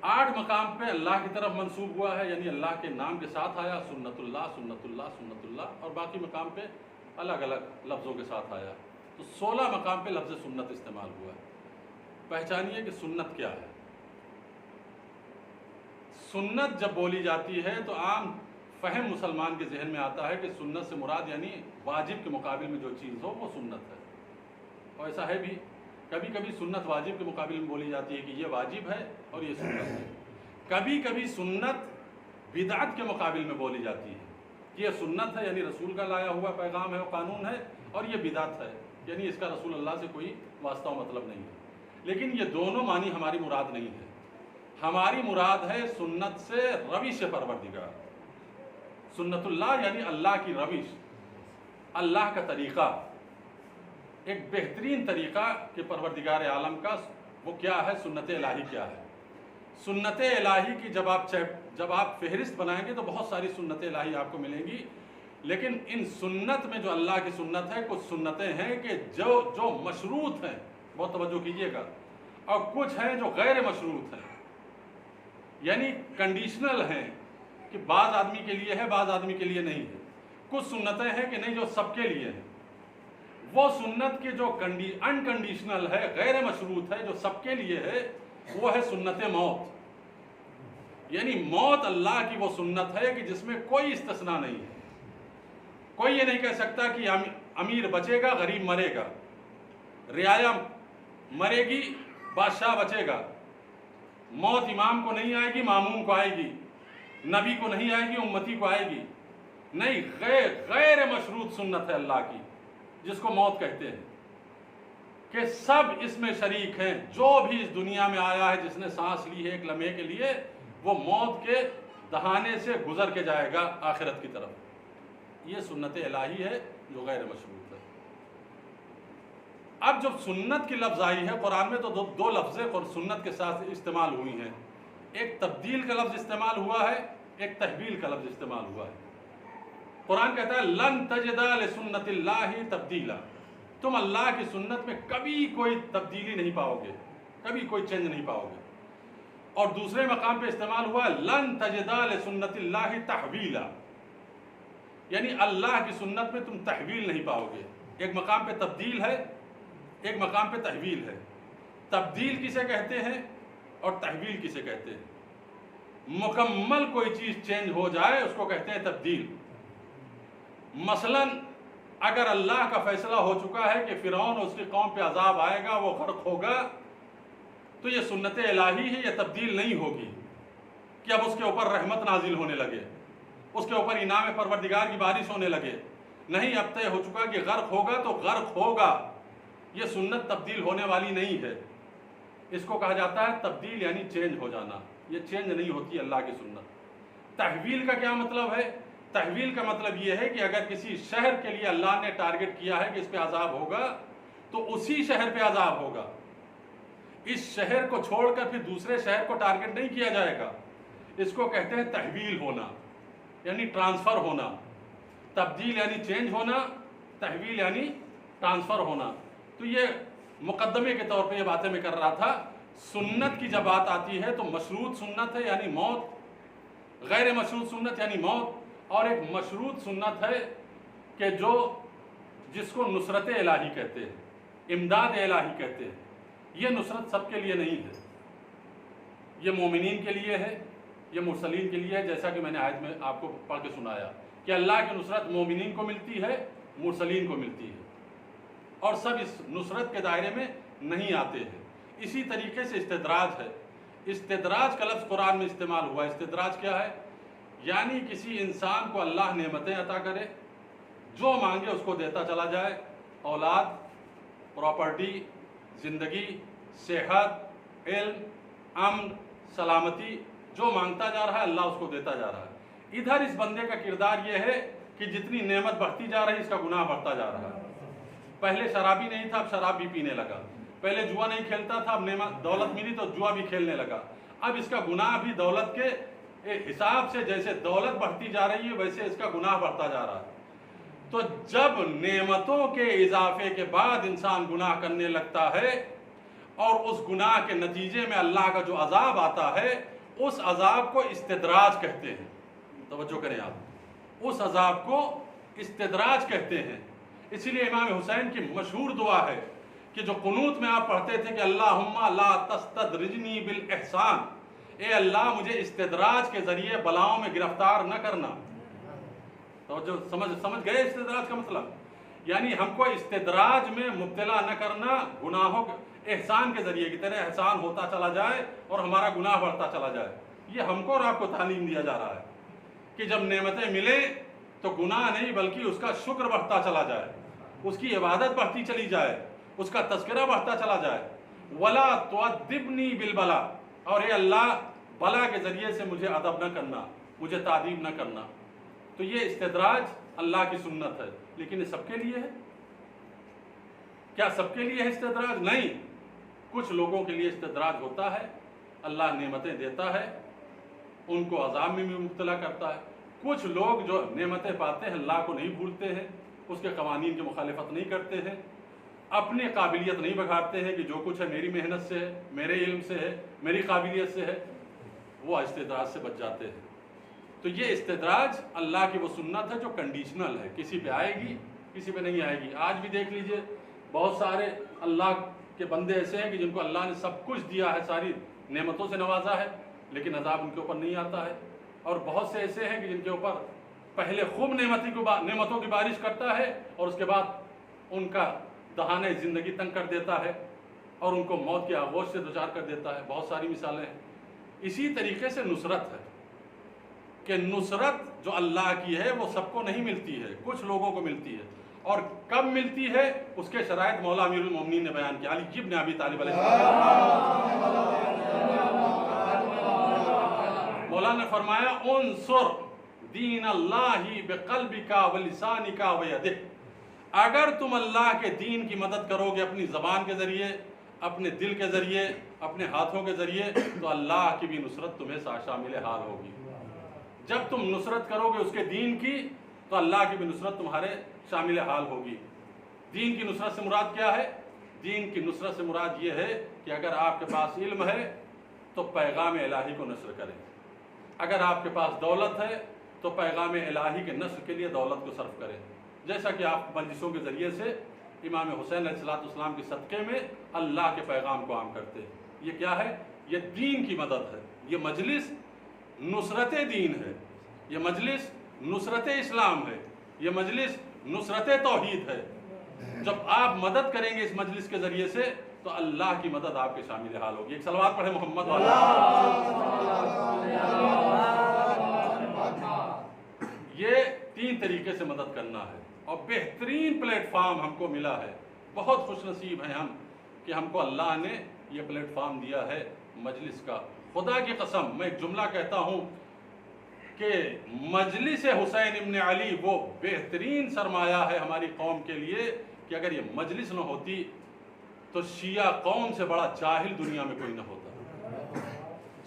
8 مقام پہ اللہ کی طرف منسوب ہوا ہے، یعنی اللہ کے نام کے ساتھ آیا، سنت اللہ سنت اللہ سنت اللہ، اور باقی مقام پہ الگ الگ لفظوں کے ساتھ آیا، تو 16 مقام پہ لفظ سنت استعمال ہوا ہے۔ پہچانیے کہ سنت کیا ہے۔ سنت جب بولی جاتی ہے تو عام فہم مسلمان کے ذہن میں آتا ہے کہ سنت سے مراد یعنی واجب کے مقابل میں جو چیز ہو وہ سنت ہے، اور ایسا ہے بھی۔ کبھی کبھی سنت واجب کے مقابل میں بولی جاتی ہے کہ یہ واجب ہے اور یہ سنت ہے۔ کبھی کبھی سنت بدعت کے مقابل میں بولی جاتی ہے کہ یہ سنت ہے یعنی رسول کا لایا ہوا پیغام ہے و قانون ہے، اور یہ بدعت ہے یعنی اس کا رسول اللہ سے کوئی واسطہ و مطلب نہیں ہے۔ لیکن یہ دونوں معنی ہماری مراد نہیں ہے۔ ہماری مراد ہے سنت سے روش پروردگار۔ سنت اللہ یعنی اللہ کی روش، اللہ کا طریقہ، ایک بہترین طریقہ کہ پروردگار عالم کا وہ کیا ہے، سنت الہی کیا ہے۔ سنت الہی کی جب آپ فہرست بنائیں گے تو بہت ساری سنت الہی آپ کو ملیں گی، لیکن ان سنت میں جو اللہ کی سنت ہے کچھ سنتیں ہیں کہ جو مشروط ہیں، بہت توجہ کیجیے گا، اور کچھ ہیں جو غیر مشروط ہیں، یعنی کنڈیشنل ہیں کہ بعض آدمی کے لیے ہے بعض آدمی کے لیے نہیں ہے۔ کچھ سنتیں ہیں کہ نہیں جو سب کے لیے ہیں۔ وہ سنت کے جو انکنڈیشنل ہے، غیر مشروط ہے، جو سب کے لیے ہے، وہ ہے سنت موت، یعنی موت اللہ کی وہ سنت ہے کہ جس میں کوئی استثناء نہیں ہے۔ کوئی یہ نہیں کہہ سکتا کہ امیر بچے گا غریب مرے گا، رعایا مرے گی بادشاہ بچے گا، موت امام کو نہیں آئے گی ماموم کو آئے گی، نبی کو نہیں آئے گی امتی کو آئے گی، نہیں، غیر مشروط سنت ہے اللہ کی جس کو موت کہتے ہیں، کہ سب اس میں شریک ہیں۔ جو بھی اس دنیا میں آیا ہے جس نے سانس لی ہے ایک لمحے کے لیے، وہ موت کے دہانے سے گزر کے جائے گا آخرت کی طرف۔ یہ سنت الہی ہے جو غیر مشروط ہے۔ اب جب سنت کی لفظ آئی ہے قرآن میں تو دو لفظیں سنت کے ساتھ استعمال ہوئی ہیں، ایک تبدیل کا لفظ استعمال ہوا ہے، ایک تحویل کا لفظ استعمال ہوا ہے۔ قرآن کہتا ہے لن تجد لسنت اللہ تبدیلا، تم اللہ کی سنت میں کبھی کوئی تبدیلی نہیں پاؤ گے، کبھی کوئی چینج نہیں پاؤ گے۔ اور دوسرے مقام پہ استعمال ہوا ہے لن تجد لسنت اللہ تحویلا، یعنی اللہ کی سنت میں تم تحویل نہیں پاؤ گے۔ ایک مقام پہ تبدیل ہے، ایک مقام پہ تحویل ہے۔ تبدیل کسے کہتے ہیں اور تحویل کسے کہتے ہیں؟ مکمل کوئی چیز چینج ہو جائے اس کو کہتے ہیں تبدیل۔ مثلا اگر اللہ کا فیصلہ ہو چکا ہے کہ فرعون اور اس کی قوم پہ عذاب آئے گا، وہ غرق ہوگا، تو یہ سنت الہی ہے، یہ تبدیل نہیں ہوگی کہ اب اس کے اوپر رحمت نازل ہونے لگے، اس کے اوپر انعام پروردگار کی بارش ہونے لگے۔ نہیں، اب طے ہو چکا کہ غرق ہوگا تو غرق ہوگا۔ یہ سنت تبدیل ہونے والی نہیں ہے۔ اس کو کہا جاتا ہے تبدیل یعنی چینج ہو جانا، یہ چینج نہیں ہوتی اللہ کی سنت۔ تحویل کا کیا مطلب ہے؟ تحویل کا مطلب یہ ہے کہ اگر کسی شہر کے لیے اللہ نے ٹارگٹ کیا ہے کہ اس پہ عذاب ہوگا تو اسی شہر پہ عذاب ہوگا، اس شہر کو چھوڑ کر پھر دوسرے شہر کو ٹارگٹ نہیں کیا جائے گا۔ اس کو کہتے ہیں تحویل ہونا، یعنی ٹرانسفر ہونا۔ تبدیل یعنی چینج ہونا، تحویل یعنی ٹرانسفر ہونا۔ تو یہ مقدمے کے طور پہ یہ باتیں میں کر رہا تھا۔ سنت کی جب بات آتی ہے تو مشروط سنت ہے یعنی موت، غیر مشروط سنت یعنی موت، اور ایک مشروط سنت ہے کہ جس کو نصرت الہی کہتے ہیں، امداد الہی کہتے ہیں۔ یہ نصرت سب کے لیے نہیں ہے، یہ مومنین کے لیے ہے، یہ مرسلین کے لیے ہے، جیسا کہ میں نے آیت میں آپ کو پڑھ کے سنایا کہ اللہ کی نصرت مومنین کو ملتی ہے، مرسلین کو ملتی ہے، اور سب اس نصرت کے دائرے میں نہیں آتے ہیں۔ اسی طریقے سے استدراج ہے۔ استدراج کا لفظ قرآن میں استعمال ہوا ہے۔ استدراج کیا ہے؟ یعنی کسی انسان کو اللہ نعمتیں عطا کرے، جو مانگے اس کو دیتا چلا جائے، اولاد، پراپرٹی، زندگی، صحت، علم، امن، سلامتی، جو مانگتا جا رہا ہے اللہ اس کو دیتا جا رہا ہے۔ ادھر اس بندے کا کردار یہ ہے کہ جتنی نعمت بڑھتی جا رہی ہے اس کا گناہ بڑھتا جا رہا ہے۔ پہلے شرابی نہیں تھا، اب شراب بھی پینے لگا۔ پہلے جوا نہیں کھیلتا تھا، اب نعمت دولت ملی تو جوا بھی کھیلنے لگا۔ اب اس کا گناہ بھی دولت کے حساب سے، جیسے دولت بڑھتی جا رہی ہے ویسے اس کا گناہ بڑھتا جا رہا ہے۔ تو جب نعمتوں کے اضافے کے بعد انسان گناہ کرنے لگتا ہے اور اس گناہ کے نتیجے میں اللہ کا جو عذاب آتا ہے، اس عذاب کو استدراج کہتے ہیں۔ توجہ کریں آپ، اس عذاب کو استدراج کہتے ہیں۔ اسی لیے امام حسین کی مشہور دعا ہے کہ جو قنوت میں آپ پڑھتے تھے کہ اللہم لا تستدرجنی بالاحسان، اے اللہ مجھے استدراج کے ذریعے بلاؤں میں گرفتار نہ کرنا۔ توجہ، سمجھ گئے استدراج کا مطلب؟ یعنی ہم کو استدراج میں مبتلا نہ کرنا، گناہوں کے احسان کے ذریعے کی طرح احسان ہوتا چلا جائے اور ہمارا گناہ بڑھتا چلا جائے۔ یہ ہم کو اور آپ کو تعلیم دیا جا رہا ہے کہ جب نعمتیں ملیں تو گناہ نہیں بلکہ اس کا شکر بڑھتا چلا جائے، اس کی عبادت بڑھتی چلی جائے، اس کا تذکرہ بڑھتا چلا جائے۔ وَلَا تُعَذِّبْنِي بِالْبَلَا، اور اے اللہ بلا کے ذریعے سے مجھے ادب نہ کرنا، مجھے تعذیب نہ کرنا۔ تو یہ استدراج اللہ کی سنت ہے، لیکن یہ سب کے لیے ہے؟ کیا سب کے لیے ہے استدراج؟ نہیں، کچھ لوگوں کے لیے استدراج ہوتا ہے، اللہ نعمتیں دیتا ہے، ان کو عذاب میں بھی مبتلا کرتا ہے۔ کچھ لوگ جو نعمتیں پاتے ہیں اللہ کو نہیں بھولتے ہیں، اس کے قوانین کی مخالفت نہیں کرتے ہیں، اپنی قابلیت نہیں بگاڑتے ہیں کہ جو کچھ ہے میری محنت سے ہے، میرے علم سے ہے، میری قابلیت سے ہے، وہ استدراج سے بچ جاتے ہیں۔ تو یہ استدراج اللہ کی وہ سنت ہے جو کنڈیشنل ہے، کسی پہ آئے گی کسی پہ نہیں آئے گی۔ آج بھی دیکھ لیجئے بہت سارے اللہ کے بندے ایسے ہیں کہ جن کو اللہ نے سب کچھ دیا ہے، ساری نعمتوں سے نوازا ہے، لیکن عذاب ان کے اوپر نہیں آتا ہے۔ اور بہت سے ایسے ہیں کہ جن کے اوپر پہلے خوب نعمتوں کی بارش کرتا ہے اور اس کے بعد ان کا دہانے زندگی تنگ کر دیتا ہے اور ان کو موت کے آغوش سے دوچار کر دیتا ہے۔ بہت ساری مثالیں ہیں۔ اسی طریقے سے نصرت ہے کہ نصرت جو اللہ کی ہے وہ سب کو نہیں ملتی ہے، کچھ لوگوں کو ملتی ہے، اور کب ملتی ہے اس کے شرائط مولا امیر المومنین نے بیان کیا، علی ابن ابی طالب علیہ السلام۔ مولا نے فرمایا انصر دین اللہ بقلبک ولسانک ویدک، اگر تم اللہ کے دین کی مدد کرو گے اپنی زبان کے ذریعے، اپنے دل کے ذریعے، اپنے ہاتھوں کے ذریعے، تو اللہ کی بھی نصرت تمہیں شامل حال ہوگی۔ جب تم نصرت کرو گے اس کے دین کی تو اللہ کی بھی نصرت تمہارے شامل حال ہوگی۔ دین کی نصرت سے مراد کیا ہے؟ دین کی نصرت سے مراد یہ ہے کہ اگر آپ کے پاس علم ہے تو پیغام الہی کو نشر کریں، اگر آپ کے پاس دولت ہے تو پیغام الہی کے نشر کے لیے دولت کو صرف کریں، جیسا کہ آپ مجلسوں کے ذریعے سے امام حسین علیہ السلام کے صدقے میں اللہ کے پیغام کو عام کرتے ہیں۔ یہ کیا ہے؟ یہ دین کی مدد ہے۔ یہ مجلس نصرت دین ہے، یہ مجلس نصرت اسلام ہے، یہ مجلس نصرت توحید ہے۔ جب آپ مدد کریں گے اس مجلس کے ذریعے سے تو اللہ کی مدد آپ کے شامل حال ہوگی۔ ایک صلوات پڑھیں محمد والا۔ یہ تین طریقے سے مدد کرنا ہے، اور بہترین پلیٹ فارم ہم کو ملا ہے۔ بہت خوش نصیب ہیں ہم کہ ہم کو اللہ نے یہ پلیٹ فارم دیا ہے مجلس کا۔ خدا کی قسم میں ایک جملہ کہتا ہوں کہ مجلس حسین ابن علی وہ بہترین سرمایہ ہے ہماری قوم کے لیے کہ اگر یہ مجلس نہ ہوتی تو شیعہ قوم سے بڑا جاہل دنیا میں کوئی نہ ہوتا،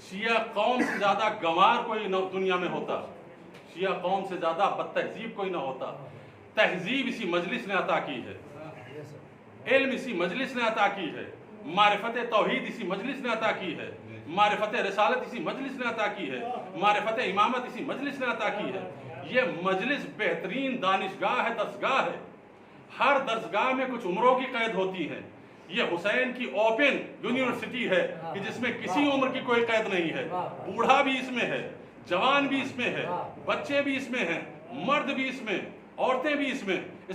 شیعہ قوم سے زیادہ گنوار کوئی نہ دنیا میں ہوتا، شیعہ قوم سے زیادہ بد تہذیب کوئی نہ ہوتا۔ تہذیب اسی مجلس نے عطا کی ہے، علم اسی مجلس نے عطا کی ہے، معرفت توحید اسی مجلس نے عطا کی ہے، معرفت رسالت اسی مجلس نے عطا کی ہے، معرفت امامت اسی مجلس نے عطا کی ہے۔ یہ مجلس بہترین دانشگاہ ہے، درسگاہ ہے۔ ہر درسگاہ میں کچھ عمروں کی قید ہوتی ہے، یہ حسین کی اوپن یونیورسٹی ہے کہ جس میں کسی عمر کی کوئی قید نہیں ہے، بوڑھا بھی اس میں ہے، جوان بھی اس میں ہے، بچے بھی اس میں ہیں، مرد بھی اس میں، عورتیں بھی اس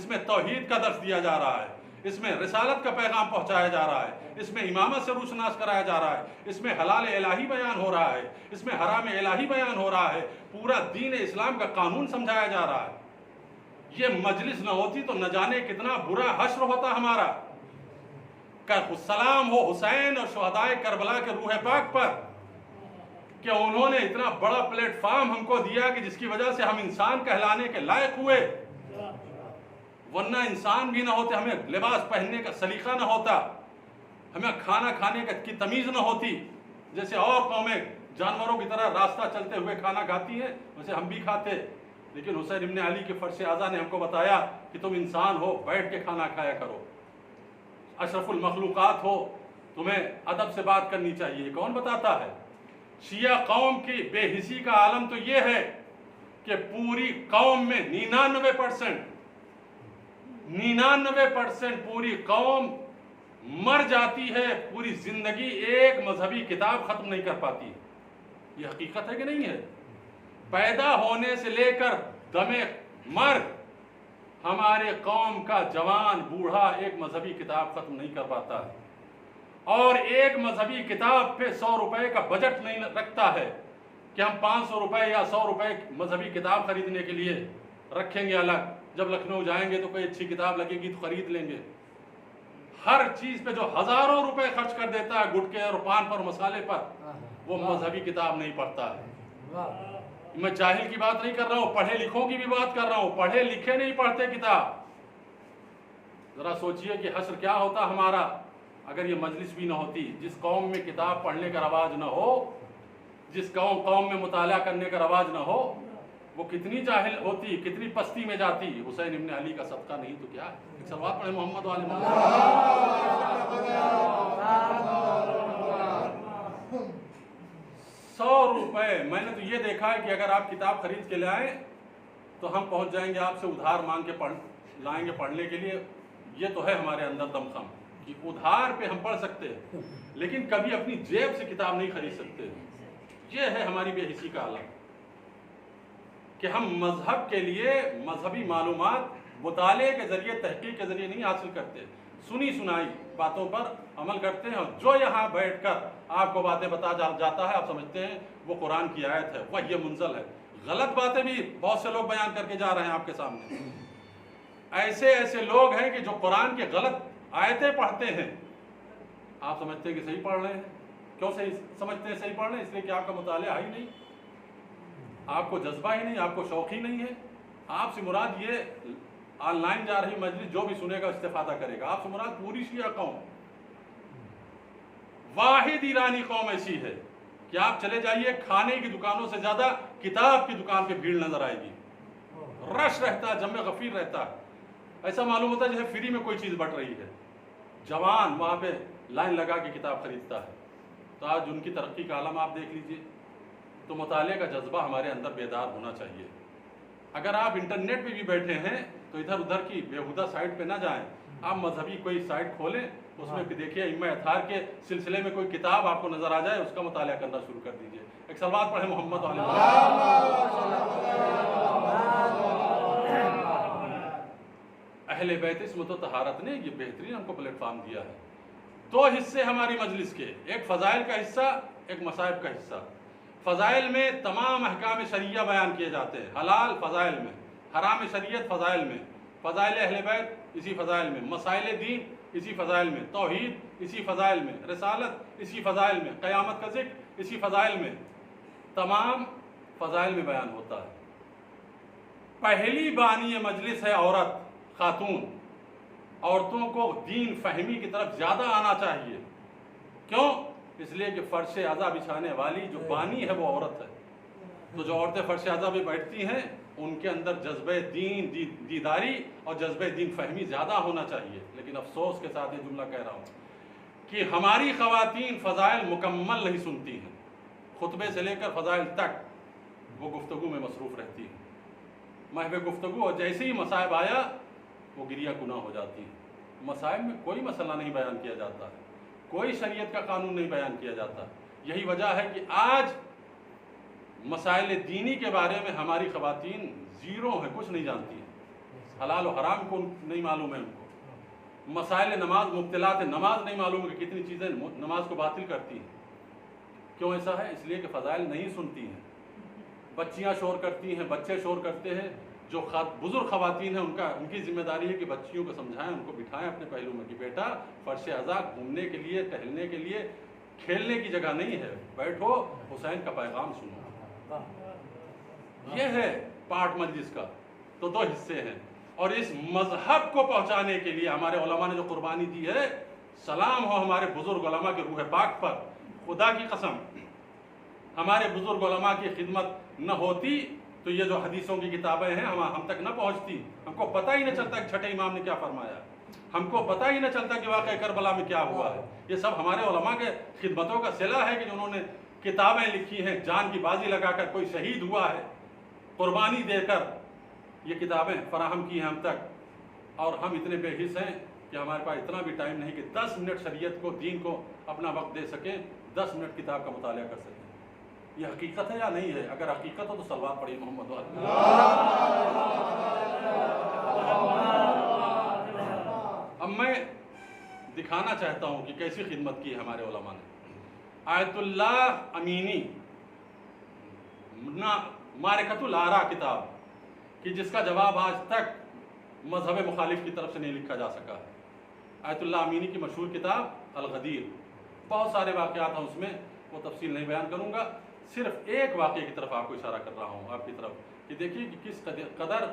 میں توحید کا درس دیا جا رہا ہے، اس میں رسالت کا پیغام پہنچایا جا رہا ہے، اس میں امامت سے روشناس کرایا جا رہا ہے، اس میں حلال الہی بیان ہو رہا ہے، اس میں حرام الہی بیان ہو رہا ہے، پورا دین اسلام کا قانون سمجھایا جا رہا ہے۔ یہ مجلس نہ ہوتی تو نہ جانے کتنا برا حشر ہوتا ہمارا۔ سلام ہو حسین اور شہدائے کربلا کے روح پاک پر کہ انہوں نے اتنا بڑا پلیٹ فارم ہم کو دیا کہ جس کی وجہ سے ہم انسان کہلانے کے لائق ہوئے، ورنہ انسان بھی نہ ہوتے، ہمیں لباس پہننے کا سلیقہ نہ ہوتا، ہمیں کھانا کھانے کی تمیز نہ ہوتی۔ جیسے اور قومیں جانوروں کی طرح راستہ چلتے ہوئے کھانا کھاتی ہیں ویسے ہم بھی کھاتے، لیکن حسین ابن علی کے فرش اعضا نے ہم کو بتایا کہ تم انسان ہو، بیٹھ کے کھانا کھایا کرو، اشرف المخلوقات ہو، تمہیں ادب سے بات کرنی چاہیے۔ یہ کون بتاتا ہے؟ شیعہ قوم کی بے حسی کا عالم تو یہ ہے کہ پوری قوم میں 99% پوری قوم مر جاتی ہے، پوری زندگی ایک مذہبی کتاب ختم نہیں کر پاتی۔ یہ حقیقت ہے کہ نہیں ہے؟ پیدا ہونے سے لے کر دم مرگ ہمارے قوم کا جوان بوڑھا ایک مذہبی کتاب ختم نہیں کر پاتا ہے، اور ایک مذہبی کتاب پہ 100 روپے کا بجٹ نہیں رکھتا ہے کہ ہم 500 روپے یا 100 روپے مذہبی کتاب خریدنے کے لیے رکھیں گے الگ، جب لکھنؤ جائیں گے تو کوئی اچھی کتاب لگے گی تو خرید لیں گے۔ ہر چیز پہ جو ہزاروں روپے خرچ کر دیتا ہے گٹکے اور پان پر، مسالے پر، وہ مذہبی کتاب نہیں پڑھتا ہے۔ میں جاہل کی بات نہیں کر رہا ہوں، پڑھے لکھوں کی بھی بات کر رہا ہوں، پڑھے لکھے نہیں پڑھتے کتاب۔ ذرا سوچئے کہ حشر کیا ہوتا ہمارا اگر یہ مجلس بھی نہ ہوتی۔ جس قوم میں کتاب پڑھنے کا رواج نہ ہو، جس قوم میں مطالعہ کرنے کا رواج نہ ہو، وہ کتنی جاہل ہوتی، کتنی پستی میں جاتی۔ حسین ابن علی کا صدقہ نہیں تو کیا ہے؟ ایک صلوات پڑھیں محمد والے محمد۔ 100 روپے، میں نے تو یہ دیکھا ہے کہ اگر آپ کتاب خرید کے لائیں تو ہم پہنچ جائیں گے آپ سے ادھار مانگ کے لائیں گے پڑھنے کے لیے۔ یہ تو ہے ہمارے اندر دمخم کہ ادھار پہ ہم پڑھ سکتے ہیں، لیکن کبھی اپنی جیب سے کتاب نہیں خرید سکتے۔ یہ ہے ہماری بے حسی کا عالم کہ ہم مذہب کے لیے مذہبی معلومات مطالعے کے ذریعے، تحقیق کے ذریعے نہیں حاصل کرتے، سنی سنائی باتوں پر عمل کرتے ہیں، اور جو یہاں بیٹھ کر آپ کو باتیں بتا جاتا ہے آپ سمجھتے ہیں وہ قرآن کی آیت ہے، وحی منزل ہے۔ غلط باتیں بھی بہت سے لوگ بیان کر کے جا رہے ہیں آپ کے سامنے۔ ایسے لوگ ہیں کہ جو قرآن کے غلط آیتیں پڑھتے ہیں، آپ سمجھتے ہیں کہ صحیح پڑھ رہے ہیں۔ کیوں صحیح سمجھتے ہیں صحیح پڑھ رہے ہیں؟ اس لیے کہ آپ کا مطالعہ ہی نہیں، آپ کو جذبہ ہی نہیں، آپ کو شوق ہی نہیں ہے۔ آپ سے مراد یہ آن لائن جا رہی مجلس جو بھی سنے گا استفادہ کرے گا، آپ سے مراد پوری شیعہ قوم، واحد ایرانی قوم ایسی ہے کہ آپ چلے جائیے کھانے کی دکانوں سے زیادہ کتاب کی دکان پہ بھیڑ نظر آئے گی، رش رہتا ہے، جمع غفیر رہتا ہے، ایسا معلوم ہوتا ہے جیسے فری میں کوئی چیز بٹ رہی ہے۔ جوان وہاں پہ لائن لگا کے کتاب خریدتا ہے۔ تو آج ان کی ترقی کا عالم آپ دیکھ لیجئے۔ تو مطالعے کا جذبہ ہمارے اندر بیدار ہونا چاہیے۔ اگر آپ انٹرنیٹ پہ بھی بیٹھے ہیں تو ادھر ادھر کی بیہودہ سائٹ پہ نہ جائیں، آپ مذہبی کوئی سائٹ کھولیں، اس میں دیکھیے ائمہ اطہار کے سلسلے میں کوئی کتاب آپ کو نظر آ جائے، اس کا مطالعہ کرنا شروع کر دیجئے۔ ایک صلوات پڑھیں محمد علیہ اہل بیت عصمت و طہارت نے یہ بہترین ہم کو پلیٹ فارم دیا ہے۔ 2 حصے ہماری مجلس کے، ایک فضائل کا حصہ، ایک مصائب کا حصہ۔ فضائل میں تمام احکام شریعہ بیان کیے جاتے ہیں، حلال فضائل میں، حرام شریعت فضائل میں، فضائل اہل بیت اسی فضائل میں، مسائل دین اسی فضائل میں، توحید اسی فضائل میں، رسالت اسی فضائل میں، قیامت کا ذکر اسی فضائل میں، تمام فضائل میں بیان ہوتا ہے۔ پہلی بانی مجلس ہے عورت، خاتون۔ عورتوں کو دین فہمی کی طرف زیادہ آنا چاہیے۔ کیوں؟ اس لیے کہ فرش عزا بچھانے والی جو بانی ہے وہ عورت ہے۔ تو جو عورتیں فرش عزا پہ بیٹھتی ہیں ان کے اندر جذبہ دین دیداری اور جذبہ دین فہمی زیادہ ہونا چاہیے۔ لیکن افسوس کے ساتھ یہ جملہ کہہ رہا ہوں، کہ ہماری خواتین فضائل مکمل نہیں سنتی ہیں، خطبے سے لے کر فضائل تک وہ گفتگو میں مصروف رہتی ہیں، محو گفتگو، اور جیسے ہی مصائب آیا وہ گریہ گناہ ہو جاتی ہیں۔ مصائب میں کوئی مسئلہ نہیں بیان کیا جاتا ہے، کوئی شریعت کا قانون نہیں بیان کیا جاتا۔ یہی وجہ ہے کہ آج مسائل دینی کے بارے میں ہماری خواتین زیرو ہیں، کچھ نہیں جانتی ہیں، حلال و حرام کو نہیں معلوم ہے ان کو، مسائل نماز، مبتلات نماز نہیں معلوم کہ کتنی چیزیں نماز کو باطل کرتی ہیں۔ کیوں ایسا ہے؟ اس لیے کہ فضائل نہیں سنتی ہیں، بچیاں شور کرتی ہیں، بچے شور کرتے ہیں۔ جو بزرگ خواتین ہیں ان کی ذمہ داری ہے کہ بچیوں کو سمجھائیں، ان کو بٹھائیں اپنے پہلو میں کہ بیٹا فرش ازاں گھومنے کے لیے، ٹہلنے کے لیے، کھیلنے کی جگہ نہیں ہے، بیٹھو حسین کا پیغام سنو۔ یہ ہے پارٹ مجلس کا۔ تو دو حصے ہیں، اور اس مذہب کو پہنچانے کے لیے ہمارے علماء نے جو قربانی دی ہے، سلام ہو ہمارے بزرگ علماء کے روح پاک پر۔ خدا کی قسم ہمارے بزرگ علماء کی خدمت نہ ہوتی تو یہ جو حدیثوں کی کتابیں ہیں ہم تک نہ پہنچتی، ہم کو پتہ ہی نہ چلتا کہ چھٹے امام نے کیا فرمایا، ہم کو پتہ ہی نہ چلتا کہ واقعہ کربلا میں کیا ہوا ہے۔ یہ سب ہمارے علماء کے خدمتوں کا صلہ ہے کہ انہوں نے کتابیں لکھی ہیں، جان کی بازی لگا کر کوئی شہید ہوا ہے، قربانی دے کر یہ کتابیں فراہم کی ہیں ہم تک، اور ہم اتنے بے حس ہیں کہ ہمارے پاس اتنا بھی ٹائم نہیں کہ 10 منٹ شریعت کو، دین کو اپنا وقت دے سکیں، 10 منٹ کتاب کا مطالعہ کر سکیں۔ یہ حقیقت ہے یا نہیں ہے؟ اگر حقیقت ہو تو صلوات پڑھیے محمد وعلیہ۔ اب میں دکھانا چاہتا ہوں کہ کیسی خدمت کی ہے ہمارے علماء نے۔ آیت اللہ امینی معرکۃ الآراء کتاب، کہ جس کا جواب آج تک مذہب مخالف کی طرف سے نہیں لکھا جا سکا ہے۔ آیت اللہ امینی کی مشہور کتاب الغدیر، بہت سارے واقعات ہیں اس میں، وہ تفصیل نہیں بیان کروں گا، صرف ایک واقعے کی طرف آپ کو اشارہ کر رہا ہوں، آپ کی طرف، کہ دیکھیے کہ کس قدر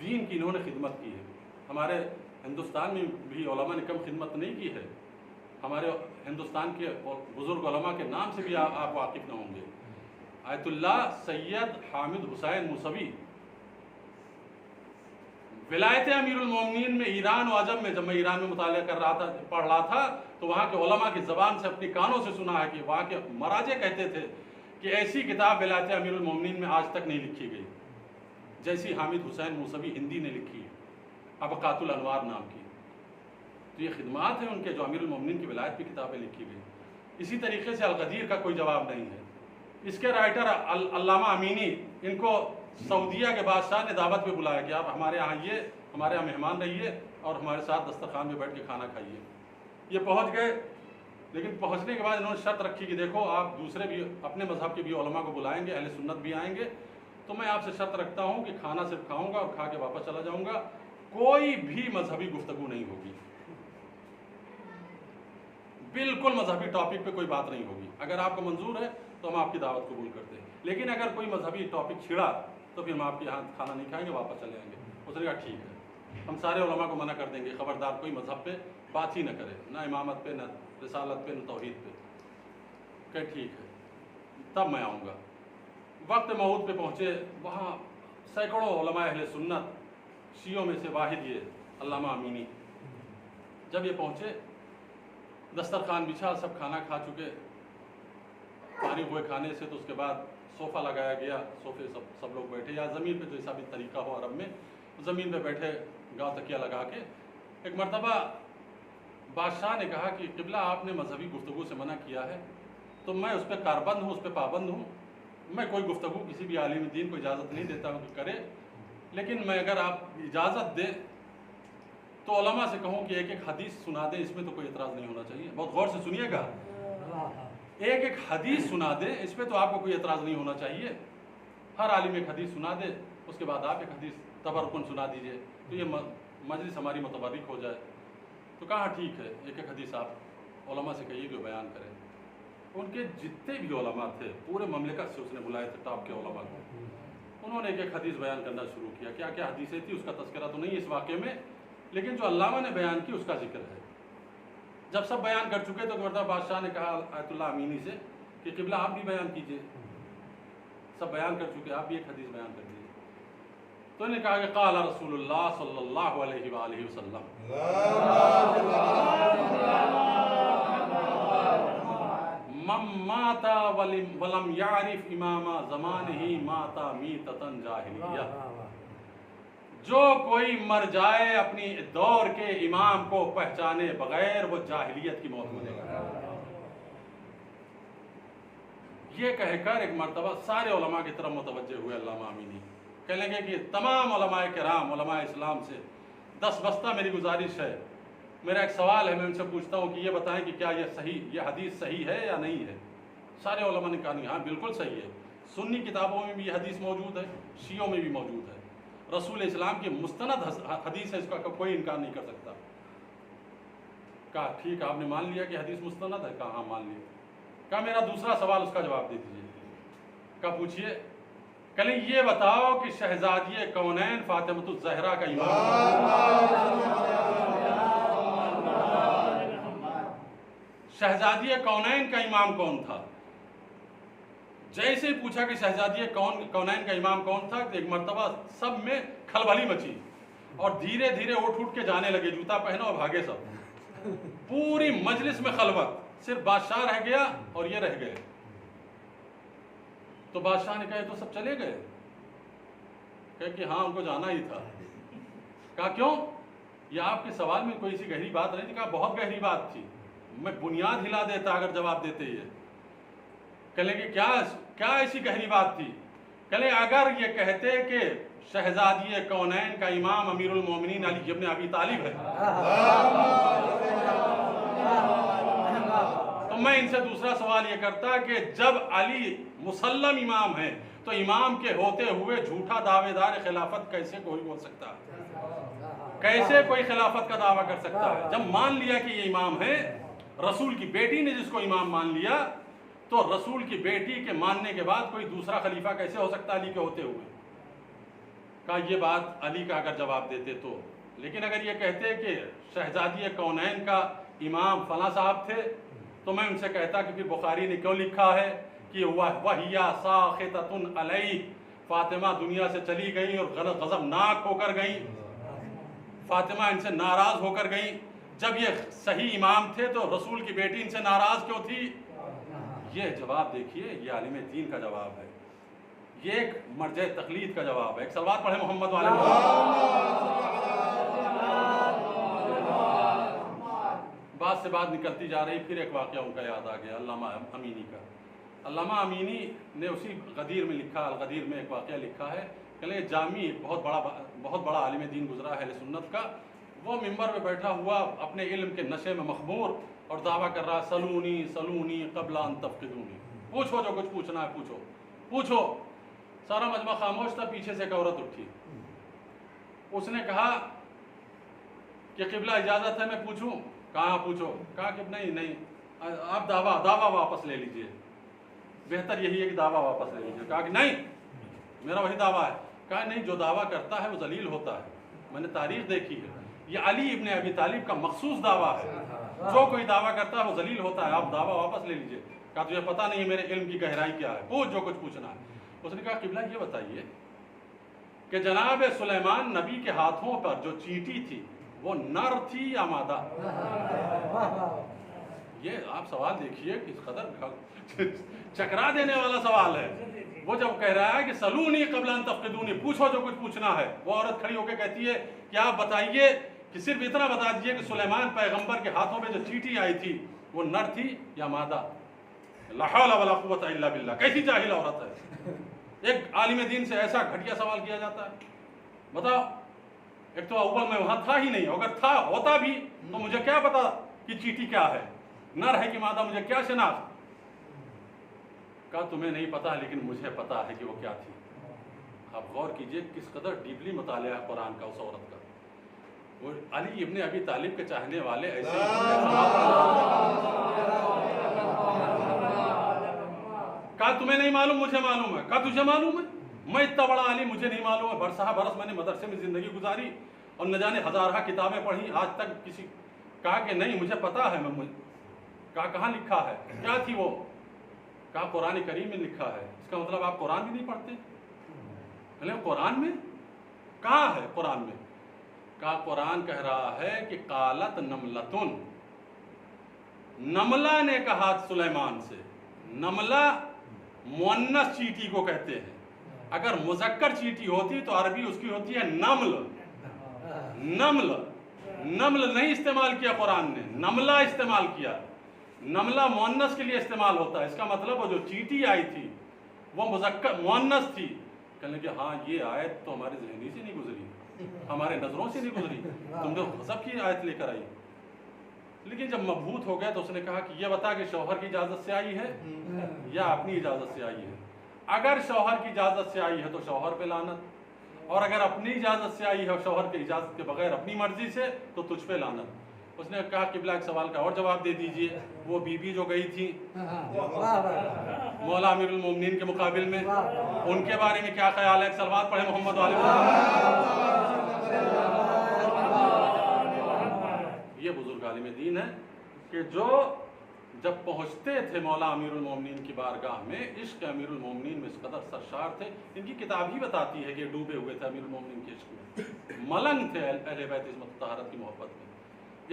دین کی انہوں نے خدمت کی ہے۔ ہمارے ہندوستان میں بھی علماء نے کم خدمت نہیں کی ہے۔ ہمارے ہندوستان کے بزرگ علماء کے نام سے بھی آپ واقف نہ ہوں گے۔ آیت اللہ سید حامد حسین موسوی، ولایت امیر المومنین میں ایران و عجم میں، جب میں ایران میں مطالعہ کر رہا تھا، پڑھ رہا تھا، تو وہاں کے علماء کی زبان سے اپنی کانوں سے سنا ہے کہ وہاں کے مراجع کہتے تھے کہ ایسی کتاب ولایت امیر المومنین میں آج تک نہیں لکھی گئی جیسی حامد حسین موسوی ہندی نے لکھی ہے، ابقات الانوار نام کی۔ تو یہ خدمات ہیں ان کے، جو امیر المومنین کی ولایت پہ کتابیں لکھی گئی۔ اسی طریقے سے الغدیر کا کوئی جواب نہیں ہے۔ اس کے رائٹر علامہ امینی، ان کو سعودیہ کے بادشاہ نے دعوت پہ بلایا کہ آپ ہمارے یہاں آئیے، ہمارے یہاں مہمان رہیے اور ہمارے ساتھ دسترخوان میں بیٹھ کے کھانا کھائیے۔ یہ پہنچ گئے، لیکن پہنچنے کے بعد انہوں نے شرط رکھی کہ دیکھو آپ دوسرے بھی اپنے مذہب کے بھی علماء کو بلائیں گے، اہل سنت بھی آئیں گے، تو میں آپ سے شرط رکھتا ہوں کہ کھانا صرف کھاؤں گا اور کھا کے واپس چلا جاؤں گا، کوئی بھی مذہبی گفتگو نہیں ہوگی، بالکل مذہبی ٹاپک پہ کوئی بات نہیں ہوگی۔ اگر آپ کو منظور ہے تو ہم آپ کی دعوت قبول کرتے ہیں، لیکن اگر کوئی مذہبی ٹاپک چھڑا تو پھر ہم آپ کے یہاں کھانا نہیں کھائیں گے، واپس چلے آئیں گے۔ اس نے کہا ٹھیک ہے، ہم سارے علماء کو منع کر دیں گے، خبردار کوئی مذہب پہ بات ہی نہ کرے، نہ امامت پہ، نہ رسالت پہ، نہ توحید پہ۔ کہ ٹھیک ہے، تب میں آؤں گا۔ وقت موعود پہ پہنچے، وہاں سینکڑوں علماء اہل سنت، شیعوں میں سے واحد یہ علامہ امینی، جب یہ پہنچے دسترخوان بچھا، سب کھانا کھا چکے، فارغ ہوئے کھانے سے، تو اس کے بعد صوفہ لگایا گیا، صوفے سب لوگ بیٹھے، یا زمین پہ جیسا بھی طریقہ ہو عرب میں، زمین پہ بیٹھے گاؤں تکیہ لگا کے۔ ایک مرتبہ بادشاہ نے کہا کہ قبلہ آپ نے مذہبی گفتگو سے منع کیا ہے، تو میں اس پہ کاربند ہوں، اس پہ پابند ہوں، میں کوئی گفتگو کسی بھی عالم دین کو اجازت نہیں دیتا ہوں کہ کرے، لیکن میں اگر آپ اجازت دیں تو علماء سے کہوں کہ ایک ایک حدیث سنا دیں، اس میں تو کوئی اعتراض نہیں ہونا چاہیے۔ بہت غور سے سنیے گا، ایک ایک حدیث سنا دیں، اس پہ تو آپ کو کوئی اعتراض نہیں ہونا چاہیے۔ ہر عالم ایک حدیث سنا دے، اس کے بعد آپ ایک حدیث تبرکن سنا دیجئے، تو یہ مجلس ہماری متبرک ہو جائے۔ تو کہا ٹھیک ہے، ایک ایک حدیث آپ علماء سے کہیے کہ وہ بیان کریں۔ ان کے جتنے بھی علماء تھے، پورے مملکت سے اس نے بلائے تھے ٹاپ کے علماء کو، انہوں نے ایک ایک حدیث بیان کرنا شروع کیا۔ کیا کیا حدیثیں تھی اس کا تذکرہ تو نہیں اس واقعے میں، لیکن جو علامہ نے بیان کی اس کا ذکر ہے۔ جب سب بیان کر چکے تو مرتبہ بادشاہ نے کہا آیت اللہ امینی سے کہ قبلہ آپ بھی بیان کیجئے، سب بیان کر چکے، آپ بھی ایک حدیث بیان کر دیجئے۔ تو انہوں نے کہا کہ قال رسول اللہ صلی اللہ علیہ وآلہ وسلم، من ماتا ولم یعرف امام زمانہ ماتا میتتن جاہلیہ، جو کوئی مر جائے اپنی دور کے امام کو پہچانے بغیر وہ جاہلیت کی موت مرے گا۔ یہ کہہ کر ایک مرتبہ سارے علماء کی طرف متوجہ ہوئے علامہ امینی، کہنے لگے کہ تمام علماء کرام، علماء اسلام سے دست بستہ میری گزارش ہے، میرا ایک سوال ہے، میں ان سے پوچھتا ہوں کہ یہ بتائیں کہ کیا یہ حدیث صحیح ہے یا نہیں ہے؟ سارے علماء نے کہا نہیں، ہاں بالکل صحیح ہے، سنی کتابوں میں بھی یہ حدیث موجود ہے، شیعوں میں بھی موجود ہے، رسول اسلام کی مستند حدیث ہے، اس کا کوئی انکار نہیں کر سکتا۔ کہا ٹھیک، آپ نے مان لیا کہ حدیث مستند ہے؟ کہا ہاں مان لیا۔ کہا میرا دوسرا سوال، اس کا جواب دے دیجیے۔ کہا پوچھئے۔ کہلیں یہ بتاؤ کہ شہزادی کونین فاطمۃ الزہرا کا شہزادی کونین کا امام کون تھا؟ جیسے ہی پوچھا کہ شہزادی کونین کا امام کون تھا، ایک مرتبہ سب میں کھلبلی مچی اور دھیرے دھیرے اٹھ کے جانے لگے، جوتا پہنو اور بھاگے سب، پوری مجلس میں خلوت، صرف بادشاہ رہ گیا اور یہ رہ گئے۔ تو بادشاہ نے کہا تو سب چلے گئے؟ کہا کہ ہاں ان کو جانا ہی تھا۔ کہا کیوں؟ یہ آپ کے سوال میں کوئی سی گہری بات نہیں تھی؟ کہا بہت گہری بات تھی، میں بنیاد ہلا دیتا اگر جواب دیتے یہ۔ کہلیں کہ کیا ایسی گہری بات تھی؟ کہلیں اگر یہ کہتے کہ شہزادی کونین کا امام امیر المومنین علی ابن ابی طالب ہے تو میں ان سے دوسرا سوال یہ کرتا کہ جب علی مسلم امام ہے تو امام کے ہوتے ہوئے جھوٹا دعوے دار خلافت کیسے کوئی بول سکتا ہے؟ کیسے کوئی خلافت کا دعویٰ کر سکتا ہے؟ جب مان لیا کہ یہ امام ہے، رسول کی بیٹی نے جس کو امام مان لیا، تو رسول کی بیٹی کے ماننے کے بعد کوئی دوسرا خلیفہ کیسے ہو سکتا علی کے ہوتے ہوئے؟ کہا یہ بات علی کا اگر جواب دیتے تو، لیکن اگر یہ کہتے کہ شہزادی کونین کا امام فلاں صاحب تھے تو میں ان سے کہتا کہ پھر بخاری نے کیوں لکھا ہے کہ وَهِيَ سَاخِطَةٌ عَلَيْهِ، فاطمہ دنیا سے چلی گئی اور غضبناک ہو کر گئی، فاطمہ ان سے ناراض ہو کر گئی۔ جب یہ صحیح امام تھے تو رسول کی بیٹی ان سے ناراض کیوں تھی؟ یہ جواب دیکھیے، یہ عالم دین کا جواب ہے، یہ ایک مرجع تقلید کا جواب ہے۔ ایک صلوات پڑھے محمد والے بات سے بات نکلتی جا رہی، پھر ایک واقعہ ان کا یاد آ گیا، علامہ امینی کا۔ علامہ امینی نے اسی غدیر میں لکھا، الغدیر میں ایک واقعہ لکھا ہے کہ جامی بہت بڑا عالم دین گزرا ہے اہل سنت کا، وہ ممبر پہ بیٹھا ہوا اپنے علم کے نشے میں مخمور اور دعویٰ کر رہا سلونی سلونی قبل ان تفقدونی، پوچھو جو کچھ پوچھنا ہے پوچھو پوچھو۔ سارا مجمع خاموش تھا، پیچھے سے ایک عورت اٹھی، اس نے کہا کہ قبلہ اجازت ہے میں پوچھوں؟ کہاں پوچھو؟ کہا کہ نہیں آپ دعویٰ واپس لے لیجئے، بہتر یہی ہے کہ دعویٰ واپس لے لیجئے۔ کہا کہ نہیں میرا وہی دعویٰ ہے۔ کہا نہیں، جو دعویٰ کرتا ہے وہ ذلیل ہوتا ہے، میں نے تاریخ دیکھی ہے، یہ علی ابن ابی طالب کا مخصوص دعویٰ ہے، جو کوئی دعویٰ کرتا ہے وہ ذلیل ہوتا ہے، آپ دعویٰ واپس لے لیجئے۔ کہا تجھے پتہ نہیں ہے میرے علم کی گہرائی کیا ہے، پوچھ جو کچھ پوچھنا ہے۔ اس نے کہا قبلہ یہ بتائیے کہ جناب سلیمان نبی کے ہاتھوں پر جو چینٹی تھی وہ نر تھی یا مادہ؟ یہ آپ سوال دیکھیے کس قدر چکرا دینے والا سوال ہے۔ وہ جب کہہ رہا ہے کہ سلونی قبل ان تفقدونی، پوچھو جو کچھ پوچھنا ہے، وہ عورت کھڑی ہو کے کہتی ہے کہ آپ بتائیے کہ صرف اتنا بتا دیجئے کہ سلیمان پیغمبر کے ہاتھوں میں جو چینٹی آئی تھی وہ نر تھی یا مادہ؟ لا حول ولا قوت الا باللہ، کیسی جاہل عورت ہے! ایک عالم دین سے ایسا گھٹیا سوال کیا جاتا ہے؟ بتاؤ، ایک تو اول میں وہاں تھا ہی نہیں، اگر تھا ہوتا بھی تو مجھے کیا پتا کہ چیٹی کیا ہے، نر ہے کہ مادہ، مجھے کیا شناخت؟ کہا تمہیں نہیں پتا لیکن مجھے پتا ہے کہ وہ کیا تھی۔ آپ غور کیجئے کس قدر ڈیپلی مطالعہ ہے قرآن کا اس عورت کا۔ وہ علی ابن ابی طالب کے چاہنے والے ایسے کہا تمہیں نہیں معلوم مجھے معلوم ہے۔ کہا تجھے معلوم ہے؟ میں اتنا بڑا عالم، مجھے نہیں معلوم ہے؟ برسہ برس میں نے مدرسے میں زندگی گزاری اور نہ جانے ہزارہ کتابیں پڑھی، آج تک کسی کہا کہ نہیں مجھے پتا ہے۔ کہا کہاں لکھا ہے؟ کیا تھی وہ؟ کہا قرآن کریم میں لکھا ہے۔ اس کا مطلب آپ قرآن بھی نہیں پڑھتے؟ قرآن میں کہاں ہے؟ قرآن میں کہا قرآن کہہ رہا ہے کہ قالت نملتن، نملہ نے کہا سلیمان سے نملہ مؤنث چیٹی کو کہتے ہیں. اگر مذکر چیٹی ہوتی تو عربی اس کی ہوتی ہے نمل. نمل نمل نہیں استعمال کیا قرآن نے, نملہ استعمال کیا. نملہ مؤنث کے لیے استعمال ہوتا ہے. اس کا مطلب وہ جو چیٹی آئی تھی وہ مذکر مؤنث تھی. کہنے کہ ہاں یہ آیت تو ہمارے ذہنی سے نہیں گزری, ہمارے نظروں سے نہیں گزری, تم نے غضب کی آیت لے کر آئی. لیکن جب مبہوت ہو گیا تو اس نے کہا کہ یہ بتا کہ شوہر کی اجازت سے آئی ہے یا اپنی اجازت سے آئی ہے. اگر شوہر کی اجازت سے آئی ہے تو شوہر پہ لعنت, اور اگر اپنی اجازت سے آئی ہے شوہر کی اجازت کے بغیر اپنی مرضی سے تو تجھ پہ لعنت. اس نے کہا قبلہ ایک سوال کا اور جواب دے دیجئے. وہ بی بی جو گئی تھی مولا امیر المومنین کے مقابل میں, ان کے بارے میں کیا خیال ہے؟ ایک صلوات پڑھے محمد والے محمد. یہ بزرگ عالم دین ہے کہ جو جب پہنچتے تھے مولا امیر المومنین کی بارگاہ میں, عشق امیر المومنین میں اس قدر سرشار تھے. ان کی کتاب ہی بتاتی ہے کہ ڈوبے ہوئے تھے امیر المومنین کے عشق میں, ملنگ تھے اہل بیت عصمت طہارت کی محبت میں.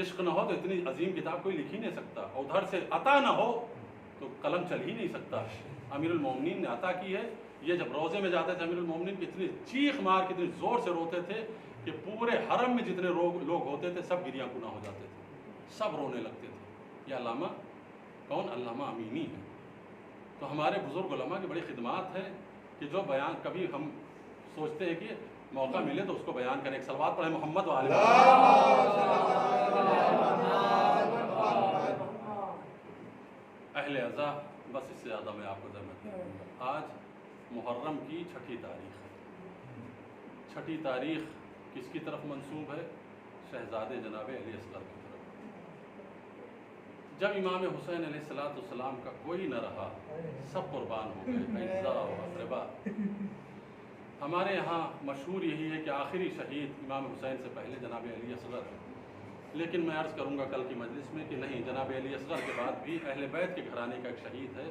عشق نہ ہو تو اتنی عظیم کتاب کوئی لکھ ہی نہیں سکتا, اور ادھر سے عطا نہ ہو تو قلم چل ہی نہیں سکتا. امیر المومنین نے عطا کی ہے. یہ جب روزے میں جاتے تھے امیر المومنین کتنی چیخ مار کتنی زور سے روتے تھے کہ پورے حرم میں جتنے لوگ ہوتے تھے سب گریاں گناہ ہو جاتے تھے, سب رونے لگتے تھے. یہ علامہ کون؟ علامہ امینی ہے. تو ہمارے بزرگ علماء کی بڑی خدمات ہیں کہ جو بیان کبھی ہم سوچتے ہیں کہ موقع ملے تو اس کو بیان کریں. ایک صلوات پڑھیں محمد والے. اہل عزا, بس اس سے زیادہ میں آپ کو ذمہ دوں. آج محرم کی 6ٹھی تاریخ ہے. 6ٹھی تاریخ کس کی طرف منسوب ہے؟ شہزادے جناب علی اصغر کی طرف. جب امام حسین علیہ السلام کا کوئی نہ رہا, سب قربان ہو گئے, اعزاء و اقربا. ہمارے یہاں مشہور یہی ہے کہ آخری شہید امام حسین سے پہلے جناب علی اصغر ہے. لیکن میں عرض کروں گا کل کی مجلس میں کہ نہیں, جناب علی اصغر کے بعد بھی اہل بیت کے گھرانے کا ایک شہید ہے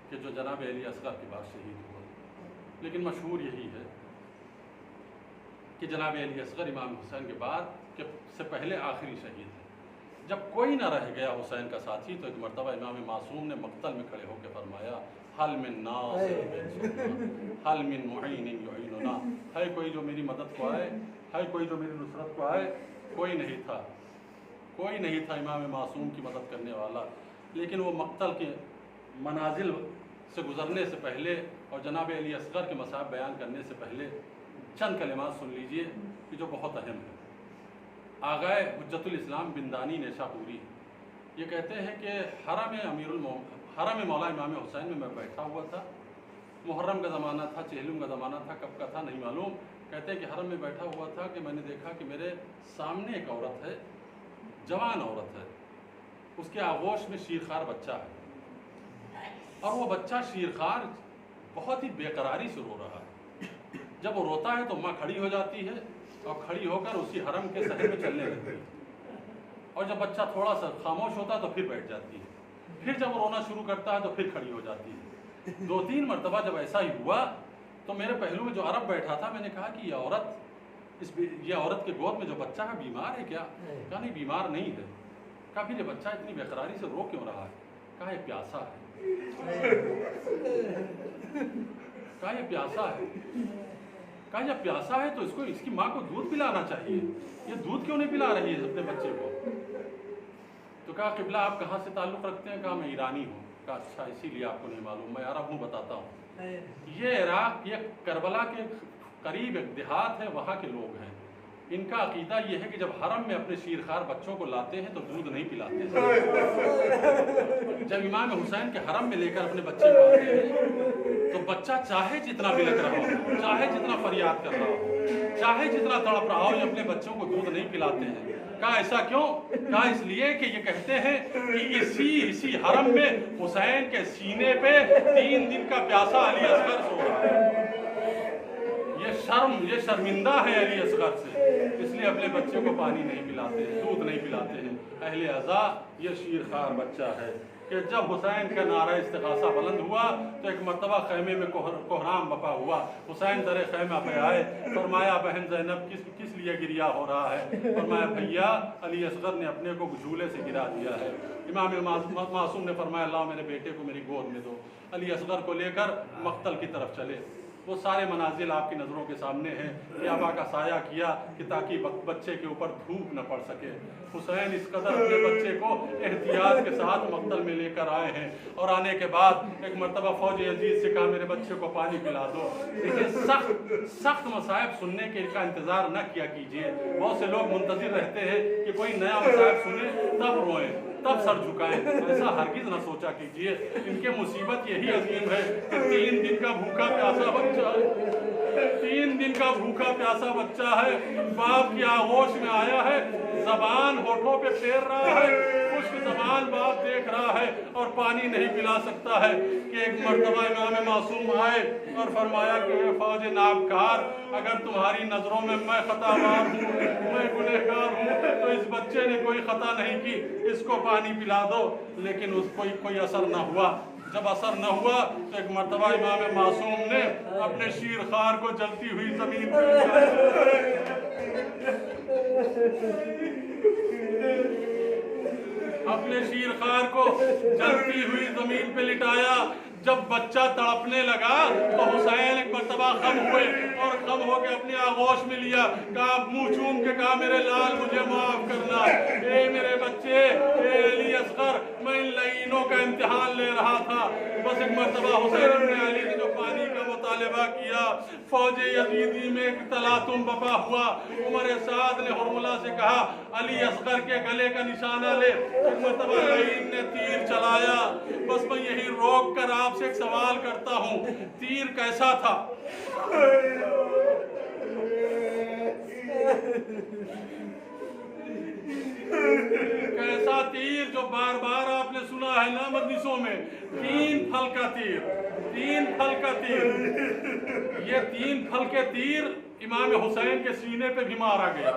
کہ جو جناب علی اصغر کے بعد شہید ہوا. لیکن مشہور یہی ہے کہ جناب علی اصغر امام حسین کے بعد سے پہلے آخری شہید ہے. جب کوئی نہ رہ گیا حسین کا ساتھی تو ایک مرتبہ امام معصوم نے مقتل میں کھڑے ہو کے فرمایا, حل من ناصر حل من معین یعیننا, ہے کوئی جو میری مدد کو آئے, ہے کوئی جو میری نصرت کو آئے. کوئی نہیں تھا, کوئی نہیں تھا امام معصوم کی مدد کرنے والا. لیکن وہ مقتل کے منازل سے گزرنے سے پہلے اور جناب علی اصغر کے مصائب بیان کرنے سے پہلے چند کلمات سن لیجئے کہ جو بہت اہم ہے. آغائے حجت الاسلام بندانی نیشاپوری یہ کہتے ہیں کہ حرم مولا امام حسین میں بیٹھا ہوا تھا. محرم کا زمانہ تھا, چہلم کا زمانہ تھا, کب کا تھا نہیں معلوم. کہتے ہیں کہ حرم میں بیٹھا ہوا تھا کہ میں نے دیکھا کہ میرے سامنے ایک عورت ہے, جوان عورت ہے, اس کے آغوش میں شیرخوار بچہ ہے, اور وہ بچہ شیرخوار بہت ہی بے قراری سے رو رہا ہے. جب وہ روتا ہے تو ماں کھڑی ہو جاتی ہے اور کھڑی ہو کر اسی حرم کے صحن میں چلنے لگتی ہے, اور جب بچہ تھوڑا سا خاموش ہوتا ہے تو پھر بیٹھ جاتی ہے. پھر جب وہ رونا شروع کرتا ہے تو پھر کھڑی ہو جاتی ہے. 2-3 مرتبہ جب ایسا ہی ہوا تو میرے پہلو میں جو عرب بیٹھا تھا, میں نے کہا کہ یہ عورت کے گود میں جو بچہ ہے بیمار ہے کیا؟ کہا نہیں بیمار نہیں ہے. کہا پھر یہ بچہ اتنی بے قراری سے رو کیوں رہا ہے؟ کہا یہ پیاسا ہے. کہا یہ پیاسا ہے. کہا یہ پیاسا ہے تو اس کی ماں کو دودھ پلانا چاہیے, یہ دودھ کیوں نہیں پلا رہی ہے اپنے بچے کو؟ تو کہا قبلہ آپ کہاں سے تعلق رکھتے ہیں؟ کہا میں ایرانی ہوں. کہا اچھا اسی لیے آپ کو نہیں معلوم, میں عرب ہوں, بتاتا ہوں. یہ عراق, یہ کربلا کے قریب ایک دیہات ہے, وہاں کے لوگ ہیں. ان کا عقیدہ یہ ہے کہ جب حرم میں اپنے شیرخوار بچوں کو لاتے ہیں تو دودھ نہیں پلاتے. جب امام حسین کے حرم میں لے کر اپنے بچے کو آتے ہیں تو بچہ چاہے جتنا بلک رہا ہو, چاہے جتنا فریاد کر رہا ہو, چاہے جتنا تڑپ رہا ہو, یہ اپنے بچوں کو دودھ نہیں پلاتے ہیں. کہا ایسا کیوں؟ کہا اس لیے کہ یہ کہتے ہیں کہ اسی حرم میں حسین کے سینے پہ 3 دن کا پیاسا علی اصغر سو رہا ہے. یہ شرمندہ ہے علی اصغر سے, اس لیے اپنے بچوں کو پانی نہیں پلاتے ہیں, دودھ نہیں پلاتے ہیں. اہل عزا, یہ شیرخوار بچہ ہے. کہ جب حسین کا نعرہ استغاثہ بلند ہوا تو ایک مرتبہ خیمے میں کوہرام بپا ہوا. حسین در خیمہ پہ آئے, فرمایا بہن زینب کس لیے گریا ہو رہا ہے؟ فرمایا بھیا علی اصغر نے اپنے کو جھولے سے گرا دیا ہے. امام معصوم نے فرمایا اللہ میرے بیٹے کو میری گود میں دو. علی اصغر کو لے کر مقتل کی طرف چلے. وہ سارے مناظر آپ کی نظروں کے سامنے ہیں کہ آبا کا سایہ کیا کہ تاکہ بچے کے اوپر دھوپ نہ پڑ سکے. حسین اس قدر اپنے بچے کو احتیاط کے ساتھ مقتل میں لے کر آئے ہیں, اور آنے کے بعد ایک مرتبہ فوج عزیز سے کہا میرے بچے کو پانی پلا دو. لیکن سخت مصائب سننے کے کا انتظار نہ کیا کیجیے. بہت سے لوگ منتظر رہتے ہیں کہ کوئی نیا مصائب سنے تب روئیں, تب سر جھکائیں. ایسا ہرگز نہ سوچا کیجیے. ان کے مصیبت یہی عظیم ہے کہ 3 دن کا بھوکا پیاسا بچہ ہے, 3 دن کا بھوکا پیاسا بچہ ہے, باپ کی آغوش میں آیا ہے, زبان ہونٹوں پہ پھیر رہا ہے, خشک زبان باپ دیکھ رہا ہے اور پانی نہیں پلا سکتا ہے. کہ ایک مرتبہ امام معصوم آئے اور فرمایا کہ فوج نابکار, اگر تمہاری نظروں میں میں خطاوار ہوں, میں گنہگار ہوں, تو اس بچے نے کوئی خطا نہیں کی, اس کو پانی پلا دو. لیکن اس کو کوئی اثر نہ ہوا. جب اثر نہ ہوا تو ایک مرتبہ امام معصوم نے اپنے شیر خوار کو جلتی ہوئی زمین پہ لٹایا. جب بچہ تڑپنے لگا تو حسین ایک مرتبہ خم ہوئے اور خم ہو کے اپنی آغوش میں لیا, کہا منہ چوم کے کہا میرے لال مجھے معاف کرنا, اے میرے بچے, اے علی اصغر, میں ان لعینوں کا امتحان لے رہا تھا. بس ایک مرتبہ حسین ابن علی نے جو پانی کا مطالبہ کیا, فوج یزیدی میں ایک تلاطم بپا ہوا. عمر سعد نے حرملہ سے کہا علی اصغر کے گلے کا نشانہ لے. ایک مرتبہ لعین نے تیر چلایا. بس میں یہی روک کر آپ سے ایک سوال کرتا ہوں, تیر کیسا تھا؟ کیسا تیر جو بار بار آپ نے سنا ہے نا مجلسوں میں, 3 پھل کا تیر, 3 پھل کا تیر. یہ 3 پھل کے تیر امام حسین کے سینے پہ بھی مارا گیا,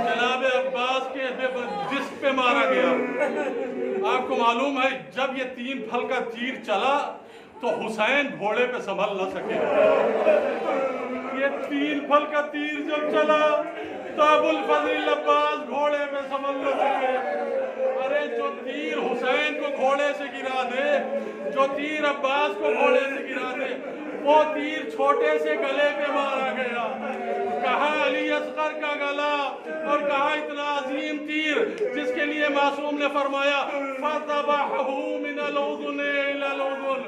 جناب عباس کے جسم پہ مارا گیا. آپ کو معلوم ہے جب یہ 3 پھل کا تیر چلا تو حسین گھوڑے پہ سنبھل نہ سکے. یہ 3 پھل کا تیر جب چلا تو ابو الفضل عباس گھوڑے پہ سنبھل نہ سکے. ارے جو تیر حسین کو گھوڑے سے گرا دے, جو تیر عباس کو گھوڑے سے گرا دے, وہ تیر چھوٹے سے گلے پہ مارا گیا. کہاں علی اصغر کا گلا, اور کہاں اتنا عظیم تیر جس کے لیے معصوم نے فرمایا فَذَبَحَهُ مِنَ الْأُذُنِ إِلَى الْأُذُنِ.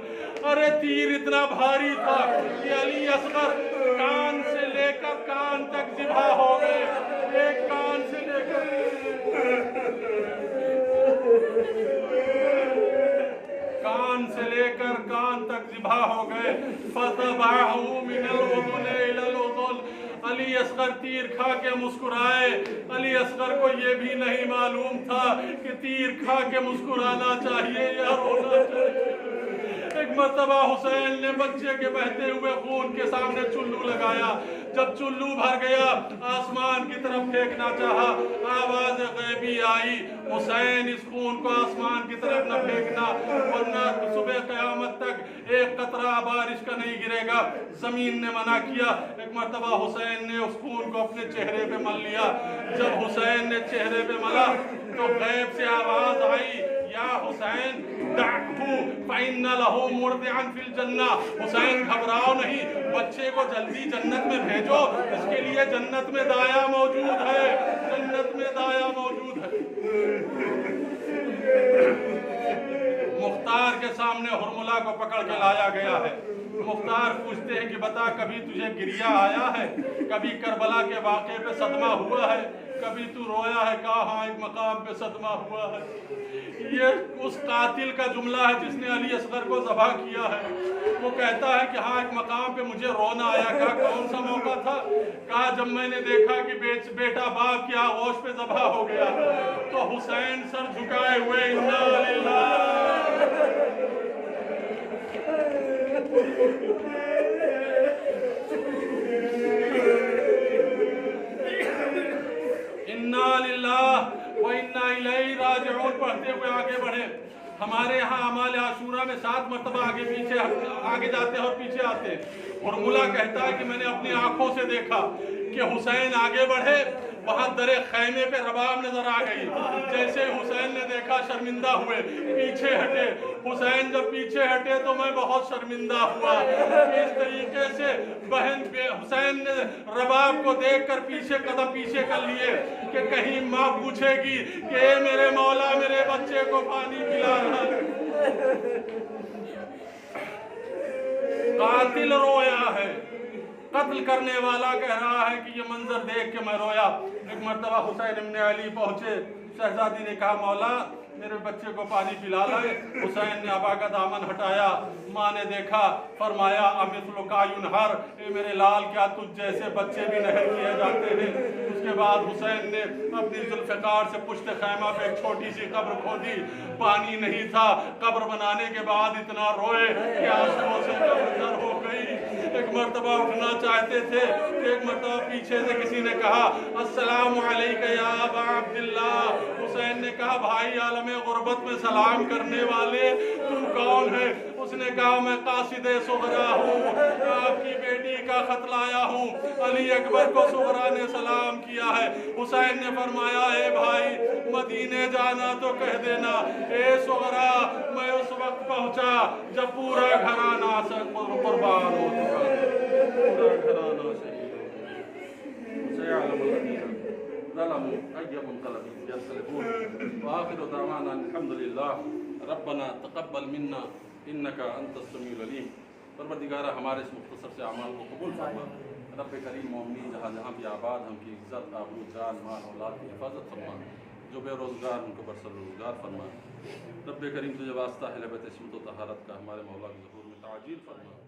ارے تیر اتنا بھاری تھا کہ علی اصغر کان سے لے کر کان تک ذبح ہو گئے. ایک کان سے لے کر کان تک ذبح ہو گئے. فَذَبَحَهُ مِنَ الْأُذُنِ إِلَى الْأُذُنِ. علی اصغر تیر کھا کے مسکرائے. علی اصغر کو یہ بھی نہیں معلوم تھا کہ تیر کھا کے مسکرانا چاہیے یا رونا چاہیے. ایک مرتبہ حسین نے بچے کے بہتے ہوئے خون کے سامنے چلو لگایا. جب چلو بھر گیا آسمان کی طرف پھینکنا چاہا, آواز غیبی آئی حسین اس خون کو آسمان کی طرف نہ پھینکنا ورنہ صبح قیامت تک ایک قطرہ بارش کا نہیں گرے گا. زمین نے منع کیا. ایک مرتبہ حسین نے اس خون کو اپنے چہرے پہ مل لیا. جب حسین نے چہرے پہ ملا تو غیب سے آواز آئی یا حسین دعہو فإن لہو مرضعا فی الجنہ. حسین گھبراؤ نہیں, بچے کو جلدی جنت میں بھیجو, اس کے لیے جنت میں دایا موجود ہے, جنت میں دایا موجود ہے. مختار کے سامنے حرملہ کو پکڑ کے لایا گیا ہے. مختار پوچھتے ہیں کہ بتا کبھی تجھے گریہ آیا ہے, کبھی کربلا کے واقعے پہ صدمہ ہوا ہے, کبھی تو رویا ہے؟ کہا ہاں ایک مقام پہ صدمہ ہوا ہے. یہ اس قاتل کا جملہ ہے جس نے علی اصغر کو ذبح کیا ہے. وہ کہتا ہے کہ ہاں ایک مقام پہ مجھے رونا آیا. کہا کون سا موقع تھا؟ کہا جب میں نے دیکھا کہ بیٹا باپ کی آغوش پہ ذبح ہو گیا تو حسین سر جھکائے ہوئے انا للہ اِنَّا لِلَّهِ وَإِنَّا إِلَيْهِ رَاجِعُونَ پڑھتے ہوئے آگے بڑھے. ہمارے یہاں اعمال عاشورہ میں 7 مرتبہ آگے جاتے ہیں اور پیچھے آتے ہیں۔ ہرملہ کہتا ہے کہ میں نے اپنی آنکھوں سے دیکھا کہ حسین آگے بڑھے، وہاں درِ خیمے پہ رباب نظر آ گئی، جیسے حسین نے دیکھا شرمندہ ہوئے، پیچھے ہٹے۔ حسین جب پیچھے ہٹے تو میں بہت شرمندہ ہوا۔ اس طریقے سے بہن حسین نے رباب کو دیکھ کر پیچھے قدم پیچھے کر لیے کہ کہیں ماں پوچھے گی کہ اے میرے مولا میرے بچے کو پانی پلا رہا ہے۔ قاتل رویا ہے، قتل کرنے والا کہہ رہا ہے کہ یہ منظر دیکھ کے میں رویا۔ ایک مرتبہ حسین ابن علی پہنچے، شہزادی نے کہا مولا میرے بچے کو پانی پلا لائے۔ حسین نے ابا کا دامن ہٹایا، ماں نے دیکھا، فرمایا امثلک ینہر، اے میرے لال کیا تجھ جیسے بچے بھی نہر کیے جاتے ہیں۔ اس کے بعد حسین نے اپنی ذوالفقار سے پشت خیمہ پہ ایک چھوٹی سی قبر کھودی، پانی نہیں تھا، قبر بنانے کے بعد اتنا روئے کہ آنسوؤں سے قبر تر ہو گئی۔ ایک مرتبہ اٹھنا چاہتے تھے کہ ایک مرتبہ پیچھے سے کسی نے کہا السلام علیک یا ابا عبداللہ۔ حسین نے کہا بھائی عالم غربت میں سلام کرنے والے تم کون ہے؟ اس نے کہا میں قاصد صغرا ہوں، آپ کی بیٹی کا خط لایا ہوں، علی اکبر کو صغرا نے سلام کیا ہے۔ حسین نے فرمایا اے بھائی مدینے جانا تو کہہ دینا، اے صغرا میں اس وقت پہنچا جب پورا گھرانہ قربان ہو چکا، پورا گھرانہ شہید ہو گیا۔ سیعلم الذین ظلموا أي منقلب ينقلبون وآخر دعوانا الحمد لله ربنا تقبل منا إنك أنت السميع العليم۔ پروردگارہ ہمارے اس مختصر سے اعمال کو قبول فرما۔ رب کریم مومنین جہاں جہاں بھی آباد ہم کی عزت آبرو جان مال اولاد کی حفاظت فرما، جو بے روزگار ان کو برسر روزگار فرما۔ رب کریم تجھے واسطہ ہے لبت عصمت و طہارت کا، ہمارے مولا کے ظہور میں تعجیل فرما۔